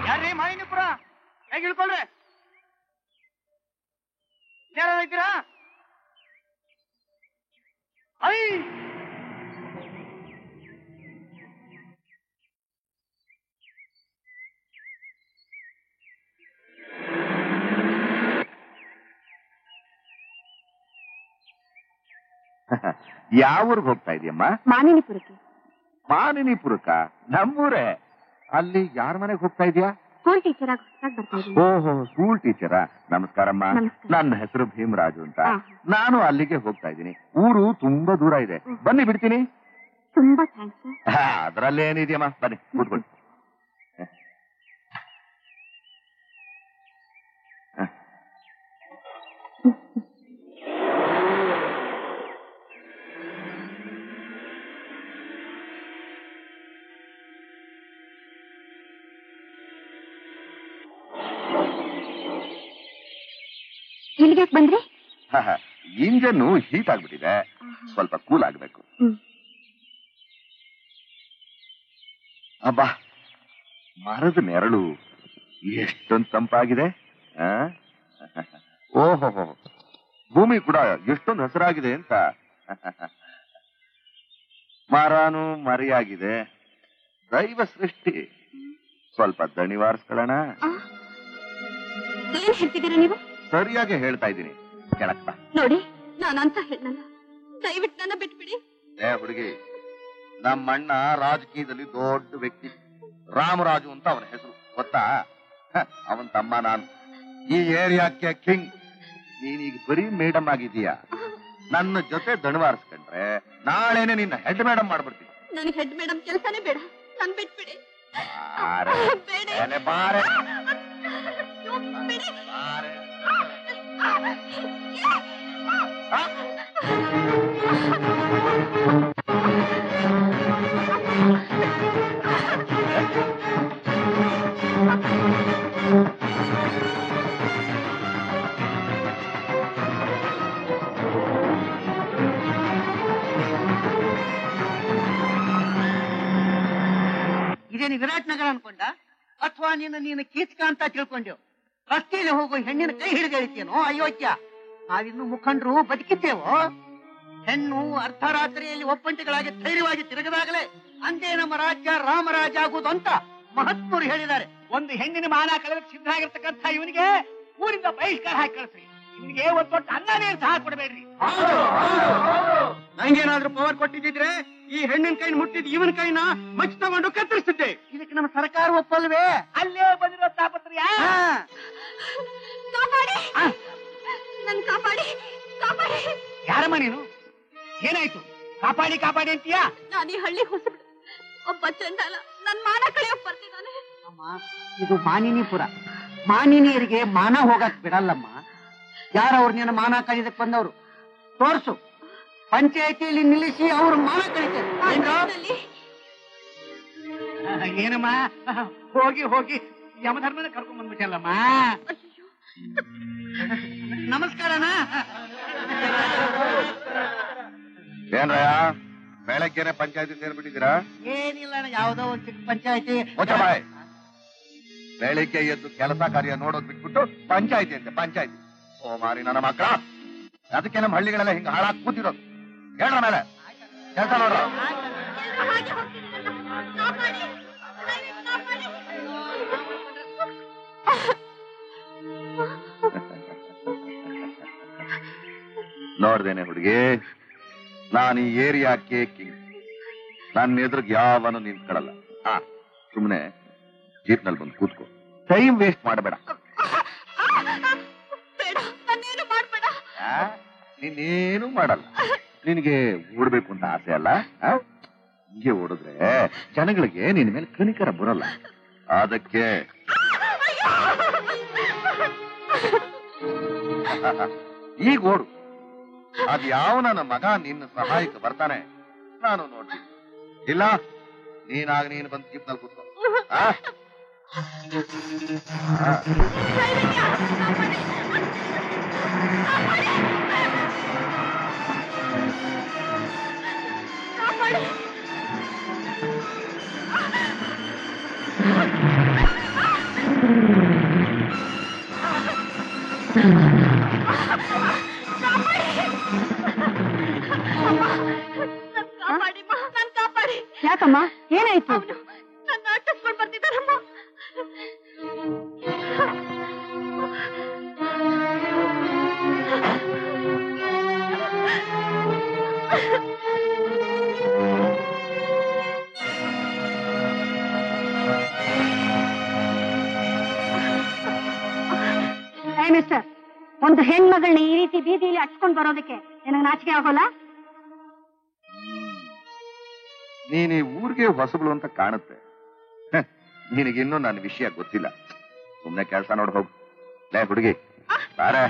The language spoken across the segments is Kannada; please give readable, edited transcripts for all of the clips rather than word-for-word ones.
ಯಾರ್ರೀ ಮಾಲಿನಿಪುರ ಹೇಗೆ ಇಳ್ಕೊಳ್ರೆ ಯಾರಿದ್ದೀರಾ? ಐ ಯಾವ ಊರಿಗೆ ಹೋಗ್ತಾ ಇದೆಯಮ್ಮ? ಮಾನಿನಿಪುರಕ್ಕೆ. ಮಾನಿನಿಪುರಕ್ಕ? ನಮ್ಮೂರೇ. ಅಲ್ಲಿ ಯಾರ ಮನೆಗೆ ಹೋಗ್ತಾ ಇದೆಯಾ? ಸ್ಕೂಲ್ ಟೀಚರ್ ಆಗಿ ಬರ್ತಾ ಇದ್ದೀನಿ. ಓಹೋ, ಸ್ಕೂಲ್ ಟೀಚರಾ? ನಮಸ್ಕಾರಮ್ಮ. ನನ್ನ ಹೆಸರು ಭೀಮರಾಜು ಅಂತ. ನಾನು ಅಲ್ಲಿಗೆ ಹೋಗ್ತಾ ಇದ್ದೀನಿ. ಊರು ತುಂಬಾ ದೂರ ಇದೆ. ಬನ್ನಿ ಬಿಡ್ತೀನಿ. ತುಂಬಾ ಥ್ಯಾಂಕ್ಸ್. ಅದ್ರಲ್ಲೇನಿದೆಯಮ್ಮ, ಬನ್ನಿ ಕೂತ್ಕೊಳ್ಳಿ. ಇಲ್ಲಿಗೆ ಬಂದ್ರಿ? ಇಂಜನ್ ಹೀಟ್ ಆಗ್ಬಿಟ್ಟಿದೆ, ಸ್ವಲ್ಪ ಕೂಲ್ ಆಗ್ಬೇಕು. ಅಬ್ಬಾ, ಮರದ ನೆರಳು ಎಷ್ಟೊಂದು ತಂಪಾಗಿದೆ. ಓಹೋ, ಭೂಮಿ ಕೂಡ ಎಷ್ಟೊಂದು ಹಸಿರಾಗಿದೆ ಅಂತ. ಮರನು ಮರಿಯಾಗಿದೆ. ದೈವ ಸೃಷ್ಟಿ. ಸ್ವಲ್ಪ ದಣಿವಾರಿಸ್ಕೊಳ್ಳೋಣ. ಏನ್ ಹೇಳ್ತಿದ್ದೀರಾ ನೀವು? ಸರಿಯಾಗಿ ಹೇಳ್ತಾ ಇದ್ದೀನಿ. ಕೆಳಕ್ತ ನೋಡಿ, ನಾನಂತ ಹೇಳಲ್ಲ, ದಯವಿಟ್ಟು ನನ್ನ ಬಿಟ್ಬಿಡಿ. ಹುಡುಗಿ, ನಮ್ಮಣ್ಣ ರಾಜಕೀಯದಲ್ಲಿ ದೊಡ್ಡ ವ್ಯಕ್ತಿ. ರಾಮರಾಜು ಅಂತ ಅವನ ಹೆಸರು, ಗೊತ್ತಾ? ಅವನ್ ತಮ್ಮ ನಾನು. ಈ ಏರಿಯಾಕ್ಕೆ ಕಿಂಗ್. ನೀನೀಗ ಬರೀ ಮೇಡಮ್ ಆಗಿದೀಯ. ನನ್ನ ಜೊತೆ ದಣವಾರಿಸ್ಕೊಂಡ್ರೆ ನಾಳೆನೆ ನಿನ್ನ ಹೆಡ್ ಮೇಡಮ್ ಮಾಡ್ಬಿಡ್ತೀನಿ. ನನಗೆ ಹೆಡ್ ಮೇಡಮ್ ಕೆಲಸನೇ ಬೇಡ, ನನ್ ಬಿಟ್ಬಿಡಿ. ಬಾರೆ ಇದೇನು ವಿರಾಟ್ ನಗರ ಅನ್ಕೊಂಡ ಅಥವಾ ನೀನು ಕೀಚಕ ಅಂತ ತಿಳ್ಕೊಂಡೆವು? ರಸ್ತೆಯಲ್ಲಿ ಹೋಗೋ ಹೆಣ್ಣಿನ ಕೈ ಹಿಡಿದು ಹೇಳ್ತೀನೋ ಅಯೋಗ್ಯ. ನಾವಿನ್ನು ಮುಖಂಡರು ಬದುಕಿದ್ದೇವೋ? ಹೆಣ್ಣು ಅರ್ಧರಾತ್ರಿಯಲ್ಲಿ ಒಪ್ಪಂಟಿಗಳಾಗಿ ಧೈರ್ಯವಾಗಿ ತಿರುಗದಾಗಲೇ ಅಂದೇ ನಮ್ಮ ರಾಜ್ಯ ರಾಮರಾಜ ಆಗುವುದು ಅಂತ ಮಹತ್ವರು ಹೇಳಿದ್ದಾರೆ. ಒಂದು ಹೆಣ್ಣಿನ ಮಾನ ಕಳೆದಕ್ಕೆ ಸಿದ್ಧರಾಗಿರ್ತಕ್ಕಂಥ ಇವನಿಗೆ ಊರಿಂದ ಬಹಿಷ್ಕಾರ ಹಾಕಿ ಕಳಿಸ್ರಿ. ಇವನಿಗೆ ಒಂದು ದೊಡ್ಡ ಅನ್ನನೇ ಸಹ ಕೊಡಬೇಡ್ರಿ. ನಂಗೇನಾದ್ರೂ ಪವರ್ ಕೊಟ್ಟಿದ್ರೆ ಈ ಹೆಣ್ಣಿನ ಕೈ ಮುಟ್ಟಿದ್ ಇವನ ಕೈನ ಮಚ್ಚ ತಗೊಂಡು ಕತ್ತರಿಸ್ತಿದ್ದೆ. ಇದಕ್ಕೆ ನಮ್ಮ ಸರ್ಕಾರ ಒಪ್ಪಲ್ವೇ? ಅಲ್ಲೇ ಬಂದಿರೋ ತಾಪತ್ರಯ. ಯಾರಮ್ಮ ನೀನು? ಏನಾಯ್ತು? ಕಾಪಾಡಿ ಕಾಪಾಡಿ ಅಂತೀಯಾ? ನಾನು ಈ ಹಳ್ಳಿ ಹೊಸಬಿಡು, ಒಬ್ಬ ಚಂಡಾಲ ನನ್ ಮಾನ ಕಳೆಯೋಕ್ ಬರ್ತಿದ್ದಾನೆ. ಅಮ್ಮ, ಇದು ಮಾನಿನಿಪುರ. ಮಾನಿನಿಯರಿಗೆ ಮಾನ ಹೋಗಕ್ ಬಿಡಲ್ಲಮ್ಮ. ಯಾರವ್ರು ನಿನ್ನ ಮಾನ ಕಳೆದಕ್ ಬಂದವರು? ತೋರ್ಸು. ಪಂಚಾಯತಿಯಲ್ಲಿ ನಿಲ್ಲಿಸಿ ಅವ್ರು ಮಾನ ಕಳಿತಾರೆ. ಏನಮ್ಮ, ಹೋಗಿ ಹೋಗಿ ಯಮಧರ್ಮನ ಕರ್ಕೊಂಡ್ ಬಂದ್ಬಿಟ್ಟಲ್ಲಮ್ಮ. ನಮಸ್ಕಾರನಾ? ಏನ್ರಯ್ಯ, ಬೆಳಗ್ಗೆನೆ ಪಂಚಾಯತಿ ಸೇರ್ಬಿಟ್ಟಿದ್ದೀರಾ? ಏನಿಲ್ಲ, ಯಾವ್ದೋ ಒಂದ್ ಚಿಕ್ಕ ಪಂಚಾಯತಿ. ಬೆಳಿಗ್ಗೆ ಎದ್ದು ಕೆಲಸ ಕಾರ್ಯ ನೋಡೋದ್ ಬಿಟ್ಬಿಟ್ಟು ಪಂಚಾಯತಿ ಅಂತೆ ಪಂಚಾಯತಿ. ಸೋಮಾರಿ ನನ್ನ ಮಕ್ಕಳ. ಅದಕ್ಕೆ ನಮ್ಮ ಹಳ್ಳಿಗಳೆಲ್ಲ ಹಿಂಗ ಹಾಳಾಗಿ ಕೂತಿರೋದು. ಹೇಳ್ರ ಮೇಲೆ ಕೆಲಸ ನೋಡ್ರ. ನೋಡ್ದೇನೆ ಹುಡುಗಿ, ನಾನು ಈ ಏರಿಯಾಕ್ಕೆ ಕಿಂಗ್. ನನ್ನ ಎದುರಿಗೆ ಯಾವನು ನಿಂತ್ಕೊಳ್ಳಲ್ಲ. ಸುಮ್ಮನೆ ಜೀಪ್ನಲ್ಲಿ ಬಂದು ಕೂತ್ಕೋ. ಟೈಮ್ ವೇಸ್ಟ್ ಮಾಡಬೇಡ. ನೀನೇನು ಮಾಡಲ್ಲ. ನಿನಗೆ ಓಡ್ಬೇಕು ಅಂತ ಆಸೆ ಅಲ್ಲ? ಹಿಂಗೆ ಓಡಿದ್ರೆ ಜನಗಳಿಗೆ ನಿನ್ ಮೇಲೆ ಕನಿಕರ ಬರಲ್ಲ. ಅದಕ್ಕೆ ಈಗ ಓಡು. ಅದ್ ಯಾವ ನನ್ನ ಮಗ ನಿನ್ನ ಸಹಾಯಕ್ಕೆ ಬರ್ತಾನೆ ನಾನು ನೋಡ್ತೀನಿ. ಇಲ್ಲ, ನೀನಾಗ ನೀನು ಬಂದು ಜೀಪ್ನಲ್ಲಿ ಕೂತ್ಕೋ. ಯಾಕಮ್ಮ ಏನಾಯ್ತು? ನನ್ನ ಅಟ್ಟಿಸ್ಕೊಂಡು ಬರ್ತಿದ್ದಾರಮ್ಮ. ಮಿಸ್ಟರ್, ಒಂದು ಹೆಣ್ಮಗಳನ್ನ ಈ ರೀತಿ ಬೀದಿಯಲ್ಲಿ ಹಚ್ಕೊಂಡು ಬರೋದಕ್ಕೆ ನಿನಗೆ ನಾಚಿಕೆ ಆಗೋಲ್ಲ? ನೀನ್ ಈ ಊರಿಗೆ ಹೊಸಗಳು ಅಂತ ಕಾಣುತ್ತೆ. ನಿನಗಿನ್ನೂ ನನ್ನ ವಿಷಯ ಗೊತ್ತಿಲ್ಲ. ಸುಮ್ನೆ ಕೆಲಸ ನೋಡ್ ಹೋಗು. ಲೇ ಹುಡುಗಿ, ಬಾರೆ.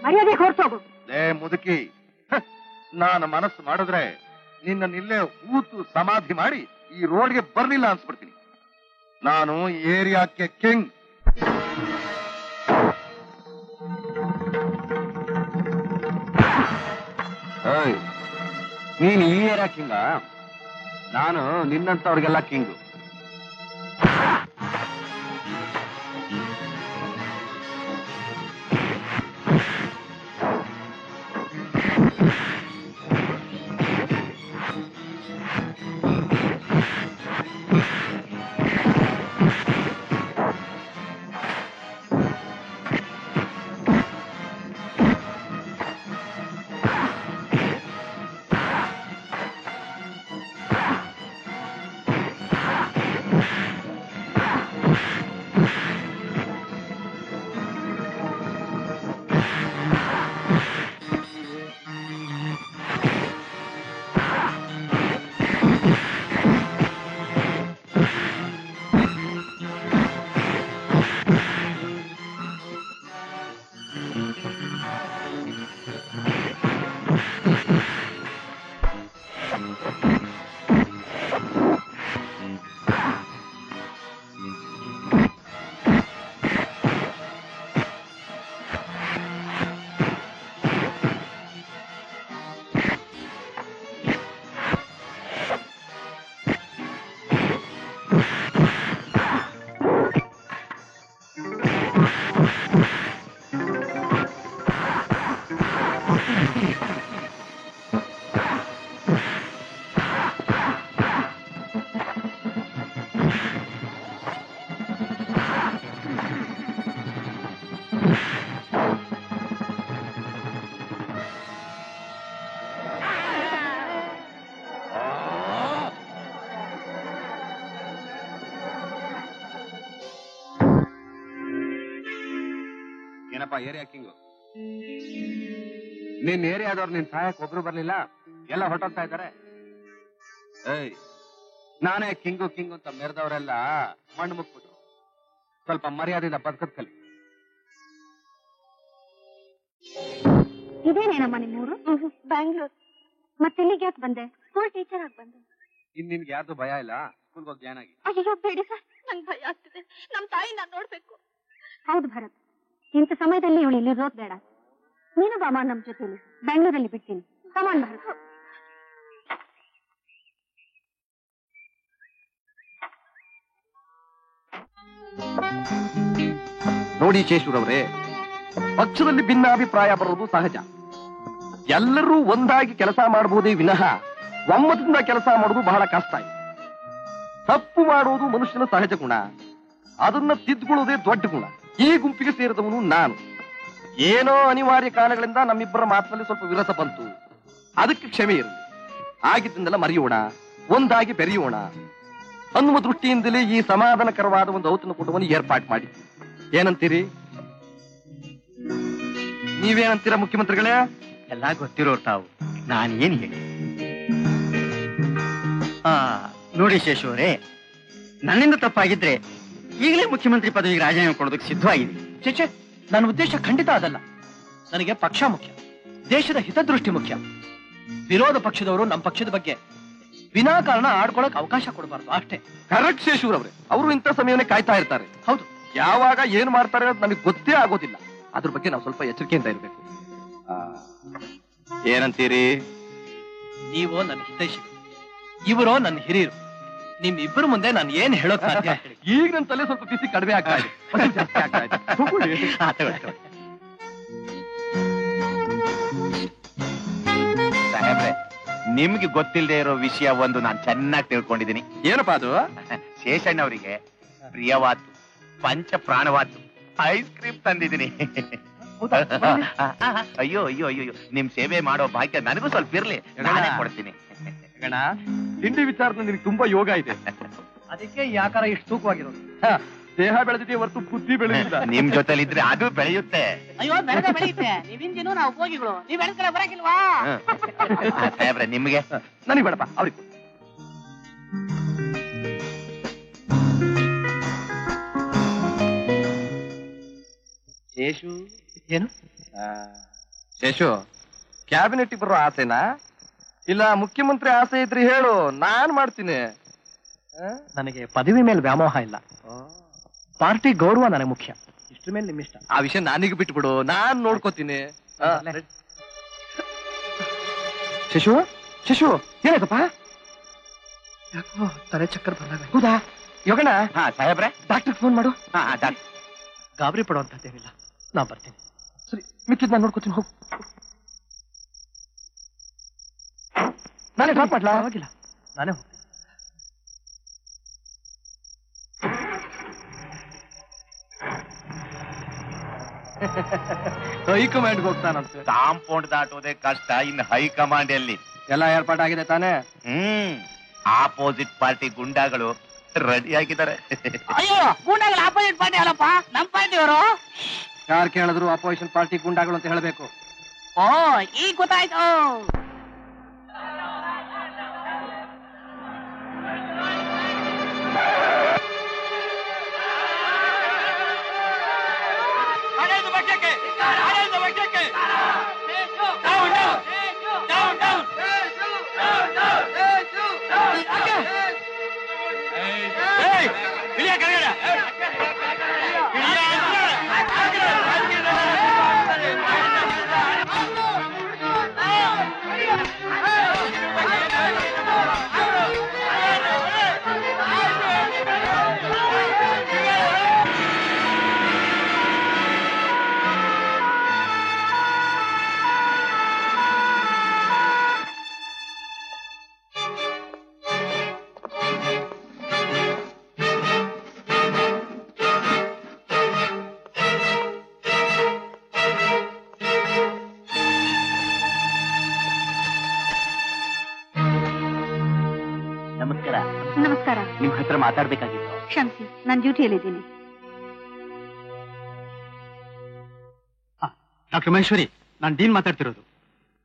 ಮರ್ಯಾದೆ ಹೊರಟೋಗು. ಲೇ ಮುದುಕಿ, ನಾನು ಮನಸ್ಸು ಮಾಡಿದ್ರೆ ನಿನ್ನ ಇಲ್ಲೇ ಊತು ಸಮಾಧಿ ಮಾಡಿ ಈ ರೋಡ್ಗೆ ಬರ್ಲಿಲ್ಲ ಅನ್ಸ್ಬಿಡ್ತೀನಿ. ನಾನು ಈ ಏರಿಯಾಕ್ಕೆ ಕಿಂಗ್. ನೀನ್ ಈ ಏರಿಯಾ ಕಿಂಗ? ನಾನು ನಿನ್ನಂತವ್ರಿಗೆಲ್ಲ ಕಿಂಗು. ಏನಪ್ಪ ಏರಿಯಾ ಕಿಂಗು? ನಿನ್ ಏರಿಯಾದವ್ರು ನಿನ್ ಸಹಾಯಕ್ಕೆ ಒಬ್ರು ಬರ್ಲಿಲ್ಲ, ಎಲ್ಲ ಹೊರಟೋಗ್ತಾ ಇದ್ದಾರೆ. ಏಯ್, ನಾನೇ ಕಿಂಗು ಕಿಂಗು ಅಂತ ಮೆರೆದವರೆಲ್ಲ ಮಣ್ಣು ಮುಕ್ಬಿಟ್ರು. ಸ್ವಲ್ಪ ಮರ್ಯಾದೆಯಿಂದ ಬದುಕದ್ ಕಲಿ. ಇದೇನೇನಮ್ಮ ನಿಮ್ಮೂರು? ಬ್ಯಾಂಗ್ಳೂರ್. ಮತ್ತೆ ಇಲ್ಲಿಗೆ ಯಾಕೆ ಬಂದೆ? ಸ್ಕೂಲ್ ಟೀಚರ್ ಆಗಿ ಬಂದೆ. ಇನ್ ನಿನ್ಗೆ ಯಾರ್ದು ಭಯ ಇಲ್ಲ? ಸ್ಕೂಲ್ಗೆ ಹೋಗಿ ಜಾಯ್ನ್ ಆಗಿ. ಅಯ್ಯೋ ಬೇಡಿ ಸರ್, ನಂಗೆ ಭಯ ಆಗ್ತಿದೆ. ನಮ್ ತಾಯಿ ನಾನ್ ನೋಡ್ಬೇಕು. ಹೌದು ಭರತ್, ಇಂಥ ಸಮಯದಲ್ಲಿ ಇವಳು ಇಲ್ಲಿರೋದ್ ಬೇಡ. ನೀನು ಬಾಮ ನಮ್ ಜೊತೆಲಿ ಬೆಂಗಳೂರಲ್ಲಿ ಬಿಡ್ತೀನಿ. ಕಮಾನ್ ಭರತ್. ನೋಡಿ ಶೇಷೂರವರೇ, ಪಕ್ಷದಲ್ಲಿ ಭಿನ್ನಾಭಿಪ್ರಾಯ ಬರೋದು ಸಹಜ. ಎಲ್ಲರೂ ಒಂದಾಗಿ ಕೆಲಸ ಮಾಡಬಹುದೇ ವಿನಃ ಒಮ್ಮತದಿಂದ ಕೆಲಸ ಮಾಡೋದು ಬಹಳ ಕಷ್ಟ ಇದೆ. ತಪ್ಪು ಮಾಡುವುದು ಮನುಷ್ಯನ ಸಹಜ ಗುಣ, ಅದನ್ನ ತಿದ್ದುಕೊಳ್ಳೋದೇ ದೊಡ್ಡ ಗುಣ. ಈ ಗುಂಪಿಗೆ ಸೇರಿದವನು ನಾನು. ಏನೋ ಅನಿವಾರ್ಯ ಕಾರಣಗಳಿಂದ ನಮ್ಮಿಬ್ಬರ ಮಾತಿನಲ್ಲಿ ಸ್ವಲ್ಪ ವಿರಸ ಬಂತು, ಅದಕ್ಕೆ ಕ್ಷಮೆ ಇರಲಿ. ಆಗಿದ್ದನ್ನೆಲ್ಲ ಮರೆಯೋಣ, ಒಂದಾಗಿ ಬೆರೆಯೋಣ ಅನ್ನುವ ದೃಷ್ಟಿಯಿಂದಲೇ ಈ ಸಮಾಧಾನಕರವಾದ ಒಂದು ಔತಣಕೂಟವನ್ನು ಏರ್ಪಾಡು ಮಾಡಿ. ಏನಂತೀರಿ? ನೀವೇನಂತೀರಾ ಮುಖ್ಯಮಂತ್ರಿಗಳೇ? ಎಲ್ಲ ಗೊತ್ತಿರೋರು ತಾವು, ನಾನೇನು ಹೇಳಿ. ನೋಡಿ ಶೇಷು ಅವರೇ, ನನ್ನಿಂದ ತಪ್ಪಾಗಿದ್ರೆ ಈಗಲೇ ಮುಖ್ಯಮಂತ್ರಿ ಪದವಿಗೆ ರಾಜೀನಾಮೆ ಕೊಡೋದಕ್ಕೆ ಸಿದ್ಧವಾಗಿದೆ. ಚೇಚೆ, ನನ್ನ ಉದ್ದೇಶ ಖಂಡಿತ ಅದಲ್ಲ. ನನಗೆ ಪಕ್ಷ ಮುಖ್ಯ, ದೇಶದ ಹಿತದೃಷ್ಟಿ ಮುಖ್ಯ. ವಿರೋಧ ಪಕ್ಷದವರು ನಮ್ಮ ಪಕ್ಷದ ಬಗ್ಗೆ ವಿನಾಕಾರಣ ಆಡ್ಕೊಳಕ್ ಅವಕಾಶ ಕೊಡಬಾರ್ದು, ಅಷ್ಟೇ. ಕರೆಕ್ಟ್ ಶೇಷೂರವ್ರೆ, ಅವರು ಇಂಥ ಸಮಯವನ್ನೇ ಕಾಯ್ತಾ ಇರ್ತಾರೆ. ಹೌದು, ಯಾವಾಗ ಏನ್ ಮಾಡ್ತಾರೆ ಅಂತ ನಮಗೆ ಗೊತ್ತೇ ಆಗೋದಿಲ್ಲ. ಅದ್ರ ಬಗ್ಗೆ ನಾವು ಸ್ವಲ್ಪ ಎಚ್ಚರಿಕೆಯಿಂದ ಇರಬೇಕು. ಏನಂತೀರಿ? ನೀವು ನನ್ನ ಹಿತೈಷಿಗಳು, ಇವರೋ ನನ್ನ ಹಿರಿಯರು. ನಿಮ್ಮಿಬ್ಬರು ಮುಂದೆ ನಾನು ಏನ್ ಹೇಳೋಕ್ ಸಾಧ್ಯ ಹೇಳಿ. ಈಗ ನನ್ನ ತಲೆ ಸ್ವಲ್ಪ ಬಿಸಿ ಕಡಿಮೆ ಆಗ್ತಾ ಇದೆ, ಹಸಿವು ಜಾಸ್ತಿ ಆಗ್ತಾ ಇದೆ. ತಗೊಳ್ಳಿ. ಸಾಹೇಬ್ರೆ, ನಿಮ್ಗೆ ಗೊತ್ತಿಲ್ಲದೆ ಇರೋ ವಿಷಯ ಒಂದು ನಾನು ಚೆನ್ನಾಗಿ ತಿಳ್ಕೊಂಡಿದ್ದೀನಿ. ಏನಪ್ಪಾ ಅದು? ಶೇಷಣ್ಣವರಿಗೆ ಪ್ರಿಯವಾತು, ಪಂಚ ಪ್ರಾಣವಾತು ಐಸ್ ಕ್ರೀಮ್ ತಂದಿದ್ದೀನಿ. ಅಯ್ಯೋ ಅಯ್ಯೋ ಅಯ್ಯೋ, ನಿಮ್ ಸೇವೆ ಮಾಡೋ ಭಾಗ್ಯ ನನಗೂ ಸ್ವಲ್ಪ ಇರ್ಲಿ, ನಾನೇ ಕೊಡ್ತೀನಿ. ಗಣ, ತಿಂಡಿ ವಿಚಾರದಲ್ಲಿ ನಿಮ್ಗೆ ತುಂಬಾ ಯೋಗ ಇದೆ. ಅದಕ್ಕೆ ಈ ಆಕಾರ ಇಷ್ಟು ತೂಕವಾಗಿರೋದು. ದೇಹ ಬೆಳೆದಿದೆ ಹೊರತು ಬುದ್ಧಿ ಬೆಳೆದಿಲ್ಲ. ನಿಮ್ ಜೊತೆಲಿ ಇದ್ರೆ ಅದು ಬೆಳೆಯುತ್ತೆ. ಅಯ್ಯೋ ಬೆಳೆಯುತ್ತೆ. ನೀವಿಂದಿನೂ ನಾವು ಉಪಯೋಗಿಗಳು, ನೀವ್ ಬೆಳೆದ್ರೆ ಬರಕಿಲ್ವಾ? ಸಾಹೇಬ್ರೆ, ನಿಮ್ಗೆ? ನನಗೆ ಬೇಡಪ್ಪ, ಅವ್ರಿಗೆ. ಶೇಷು ಏನು? ಶೇಷು, ಕ್ಯಾಬಿನೆಟ್ ಬರೋ ಆಸೆನಾ ಇಲ್ಲ ಮುಖ್ಯಮಂತ್ರಿ ಆಸೆ ಇದ್ರಿ ಹೇಳು, ನಾನ್ ಮಾಡ್ತೀನಿ. ನನಗೆ ಪದವಿ ಮೇಲೆ ವ್ಯಾಮೋಹ ಇಲ್ಲ, ಪಾರ್ಟಿ ಗೌರವ ನನಗೆ ಮುಖ್ಯ. ಇಷ್ಟ್ರ ಮೇಲೆ ನಿಮ್ ಇಷ್ಟ. ಆ ವಿಷಯ ನಾನೀಗ ಬಿಟ್ಬಿಡು, ನಾನ್ ನೋಡ್ಕೋತೀನಿ. ಶಶು, ಶಶು, ಏನಾಯ್ತಪ್ಪ? ಯಾಕೋ ತಲೆ ಚಕ್ಕರ್ ಬಂದಾಗ. ಹೌದಾ? ಯೋಗಣ್ಣ, ಸಾಹೇಬ್ರೆ, ಡಾಕ್ಟರ್ ಫೋನ್ ಮಾಡು. ಗಾಬರಿ ಪಡುವಂತದ್ದೇನಿಲ್ಲ, ನಾ ಬರ್ತೀನಿ. ಸರಿ, ಮಿಕ್ಕಿದ್ ನಾನು ನೋಡ್ಕೋತೀನಿ, ಹೋಗು. ನಾನೇ ಡ್ರಾಪ್ ಮಾಡ್ಲಾ? ಆಗಿಲ್ಲ, ನಾನೇ ಹೋಗ್ತೀನಿ. ಹೈಕಮಾಂಡ್ಗೆ ಹೋಗ್ತಾನಂತೆ. ಕಾಂಪೌಂಡ್ ದಾಟೋದೇ ಕಷ್ಟ, ಇನ್ನು ಹೈಕಮಾಂಡ್ ಎಲ್ಲಿ? ಎಲ್ಲ ಏರ್ಪಾಟಾಗಿದೆ ತಾನೇ? ಆಪೋಸಿಟ್ ಪಾರ್ಟಿ ಗುಂಡಾಗಳು ರೆಡಿ ಆಗಿದ್ದಾರೆ. ಅಯ್ಯೋ, ಗೂಂಡಾಗಳು ಆಪೋಸಿಟ್ ಪಾರ್ಟಿ ಅಲ್ಲಪ್ಪ, ನಮ್ ಪಾರ್ಟಿಯವರು. ಯಾರು ಕೇಳಿದ್ರು ಅಪೋಸಿಷನ್ ಪಾರ್ಟಿ ಗುಂಡಾಗಳು ಅಂತ ಹೇಳಬೇಕು. ಓ, ಈಗ ಗೊತ್ತಾಯ್ತು. ನಮಸ್ಕಾರ. ನಮಸ್ಕಾರ. ನಿಮ್ ಹತ್ರ ಮಾತಾಡ್ಬೇಕಾಗಿತ್ತು. ಕ್ಷಮಿಸಿ, ನಾನು ಡ್ಯೂಟಿಯಲ್ಲಿದ್ದೀನಿ. ಡಾಕ್ಟರ್ ಮಹೇಶ್ವರಿ, ನಾನು ಡೀನ್ ಮಾತಾಡ್ತಿರೋದು.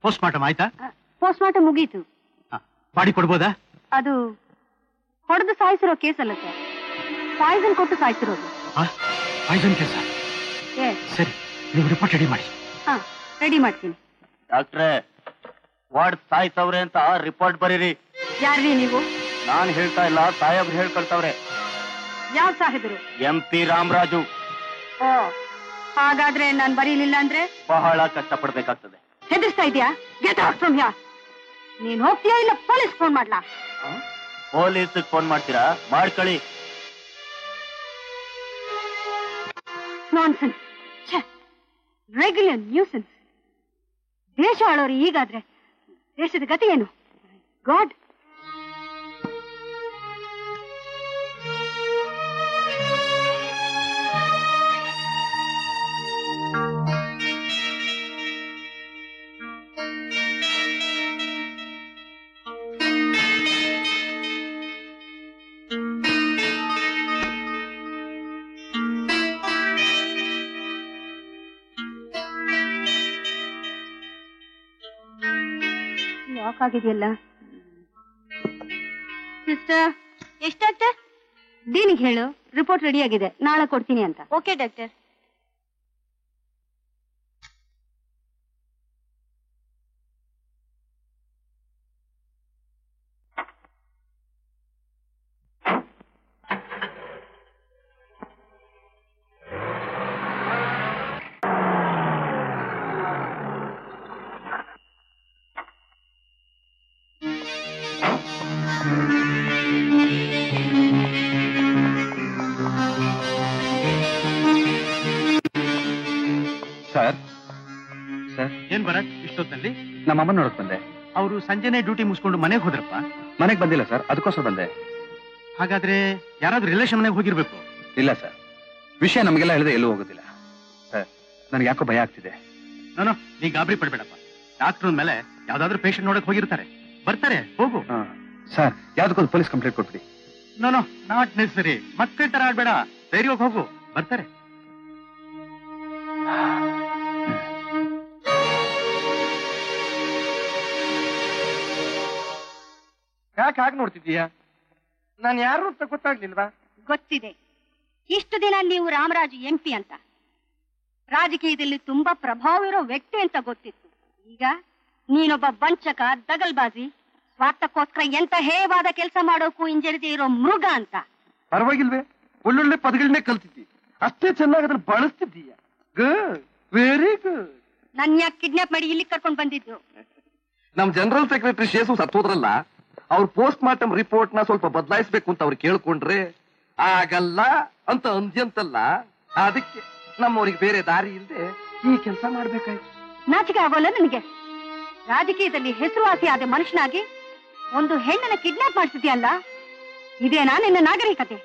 ಪೋಸ್ಟ್ ಮಾರ್ಟಮ್ ಆಯ್ತಾ? ಪೋಸ್ಟ್ ಮಾರ್ಟಮ್ ಮುಗೀತು. ಬಾಡಿ ಕೊಡ್ಬೋದಾ? ಅದು ಹೊಡೆದು ಸಾಯಿಸಿರೋ ಕೇಸ್ ಅಲ್ಲ ಸರ್, ಪಾಯ್ಸನ್ ಕೊಟ್ಟು ಸಾಯಿಸಿರೋದು. ಪಾಯ್ಸನ್ ಕೆಲಸ? ಸರಿ, ನೀವು ರಿಪೋರ್ಟ್ ರೆಡಿ ಮಾಡಿ. ಹಾ, ರೆಡಿ ಮಾಡ್ತೀನಿ. ಡಾಕ್ಟ್ರೇ, ವಾರ್ಡ್ ಸಾಯ್ತವ್ರೆ ಅಂತ ರಿಪೋರ್ಟ್ ಬರೀರಿ. ಯಾರ್ರೀ ನೀವು? ನಾನ್ ಹೇಳ್ತಾ ಇಲ್ಲ, ಸಾಹೇಬ್ರು ಹೇಳ್ಕೊಳ್ತವ್ರೆ. ಯಾವ ಸಾಹೇಬರು? MP ರಾಮರಾಜು. ಓ, ಹಾಗಾದ್ರೆ ನಾನ್ ಬರೀಲಿಲ್ಲ ಅಂದ್ರೆ ಬಹಳ ಕಷ್ಟಪಡ್ಬೇಕಾಗ್ತದೆ. ಹೆದರ್ಸ್ತಾ ಇದೆಯಾ? Get out from here. ನೀನ್ ಹೋಗ್ತೀಯಾ ಇಲ್ಲ ಪೊಲೀಸ್ ಫೋನ್ ಮಾಡ್ಲಾ? ಪೊಲೀಸ್ ಫೋನ್ ಮಾಡ್ತೀರಾ? ಮಾಡ್ಕೊಳ್ಳಿ. ನಾನ್ಸೆನ್ಸ್. Regular nuisance. ದೇಶ ಆಳೋರು ಈಗಾದ್ರೆ ದೇಶದ ಗತಿ ಏನು? ಗಾಡ್. ಲಾಕ್ ಆಗಿದೆಯಲ್ಲ. ಸಿಸ್ಟರ್, ಎಷ್ಟಾಗ್ತದೆ? ಡೀನಿಗೆ ಹೇಳು, ರಿಪೋರ್ಟ್ ರೆಡಿ ಆಗಿದೆ, ನಾಳೆ ಕೊಡ್ತೀನಿ ಅಂತ. Okay doctor. ಭರತ್ ಇಷ್ಟೊತ್ತಲ್ಲಿ? ನಮ್ಮಮ್ಮ ನೋಡಕ್ ಬಂದೆ. ಅವರು ಸಂಜೆನೆ ಡ್ಯೂಟಿ ಮುಗಿಸ್ಕೊಂಡು ಮನೆಗೆ ಹೋದ್ರಪ್ಪ? ಮನೆಗೆ ಬಂದಿಲ್ಲ ಸರ್, ಅದಕ್ಕೋಸ್ಕರ ಬಂದೆ. ಹಾಗಾದ್ರೆ ಯಾರಾದ್ರೂ ರಿಲೇಷನ್ ಮನೆಗೆ ಹೋಗಿರ್ಬೇಕು. ಇಲ್ಲ ಸರ್, ವಿಷಯ ನಮಗೆಲ್ಲ ಹೇಳಿದ್ರೆ ಎಲ್ಲೂ ಹೋಗೋದಿಲ್ಲ ಸರ್. ನನಗೆ ಯಾಕೋ ಭಯ ಆಗ್ತಿದೆ. ನಾನು ನೀ ಗಾಬರಿ ಪಡ್ಬೇಡಪ್ಪ. ಡಾಕ್ಟರ್ ಮೇಲೆ ಯಾವ್ದಾದ್ರು ಪೇಷಂಟ್ ನೋಡಕ್ ಹೋಗಿರ್ತಾರೆ, ಬರ್ತಾರೆ, ಹೋಗು. ಸರ್, ಯಾವ್ದಕ್ಕೊಂದು ಪೊಲೀಸ್ ಕಂಪ್ಲೇಂಟ್ ಕೊಟ್ಬಿಡಿ. No not necessary. ಮತ್ತೆ ತರ ಆಡ್ಬೇಡ, ಧೈರ್ಯವಾಗಿ ಹೋಗು, ಬರ್ತಾರೆ. ಯಾಕೆ ಹಾಗೆ ನೋಡ್ತಿದ್ದೀಯಾ? ನಾನು ಯಾರು ಅಂತ ಗೊತ್ತಾಗ್ಲಿಲ್ವಾ? ಗೊತ್ತಿದೆ. ಇಷ್ಟು ದಿನ ನೀವು ರಾಮರಾಜು MP ಅಂತ, ರಾಜಕೀಯದಲ್ಲಿ ತುಂಬಾ ಪ್ರಭಾವ ಇರೋ ವ್ಯಕ್ತಿ ಅಂತ ಗೊತ್ತಿತ್ತು. ಈಗ ನೀನೊಬ್ಬ ವಂಚಕ, ದಗಲ್ಬಾಜಿ, ಸ್ವಾರ್ಥಕ್ಕೋಸ್ಕರ ಎಂತ ಹೇವಾದ ಕೆಲಸ ಮಾಡೋಕು ಹಿಂಜರಿದೇ ಇರೋ ಮೃಗ ಅಂತ. ಪರವಾಗಿಲ್ವೇ? ಒಳ್ಳೊಳ್ಳೆ ಪದಗಳನ್ನೇ ಕಲ್ತಿದ್ದಿ, ಅಷ್ಟೇ ಚೆನ್ನಾಗಿ ಅದನ್ನ ಬಳಸ್ತಿದ್ದೀಯ. Good, very good. ನನ್ ಯಾಕೆ ಕಿಡ್ನಾಪ್ ಮಾಡಿ ಇಲ್ಲಿ ಕರ್ಕೊಂಡ್ ಬಂದಿದ್ದು? ನಮ್ ಜನರಲ್ ಸೆಕ್ರೆಟರಿ ಶೇಷು ಸತ್ತೋದ್ರಲ್ಲ, ಅವ್ರ ಪೋಸ್ಟ್ ಮಾರ್ಟಮ್ ರಿಪೋರ್ಟ್ ನ ಸ್ವಲ್ಪ ಬದಲಾಯಿಸಬೇಕು ಅಂತ ಅವ್ರು ಕೇಳ್ಕೊಂಡ್ರೆ ಆಗಲ್ಲ ಅಂತ ಅಂದ್ಯಂತಲ್ಲ. ಅದಕ್ಕೆ ನಮ್ಮವ್ರಿಗೆ ಬೇರೆ ದಾರಿ ಇಲ್ಲದೆ ಈ ಕೆಲಸ ಮಾಡ್ಬೇಕಾಯ್ತು. ನಾಚಿಕೆ ಆಗೋಲ್ಲ ನಿನಗೆ? ರಾಜಕೀಯದಲ್ಲಿ ಹೆಸರುವಾಸಿ ಆದ ಮನುಷ್ಯನಾಗಿ ಒಂದು ಹೆಣ್ಣನ್ನ ಕಿಡ್ನಾಪ್ ಮಾಡ್ತಿದ್ಯಲ್ಲ, ಇದೇನಾ ನಿನ್ನ ನಾಗರಿಕತೆ?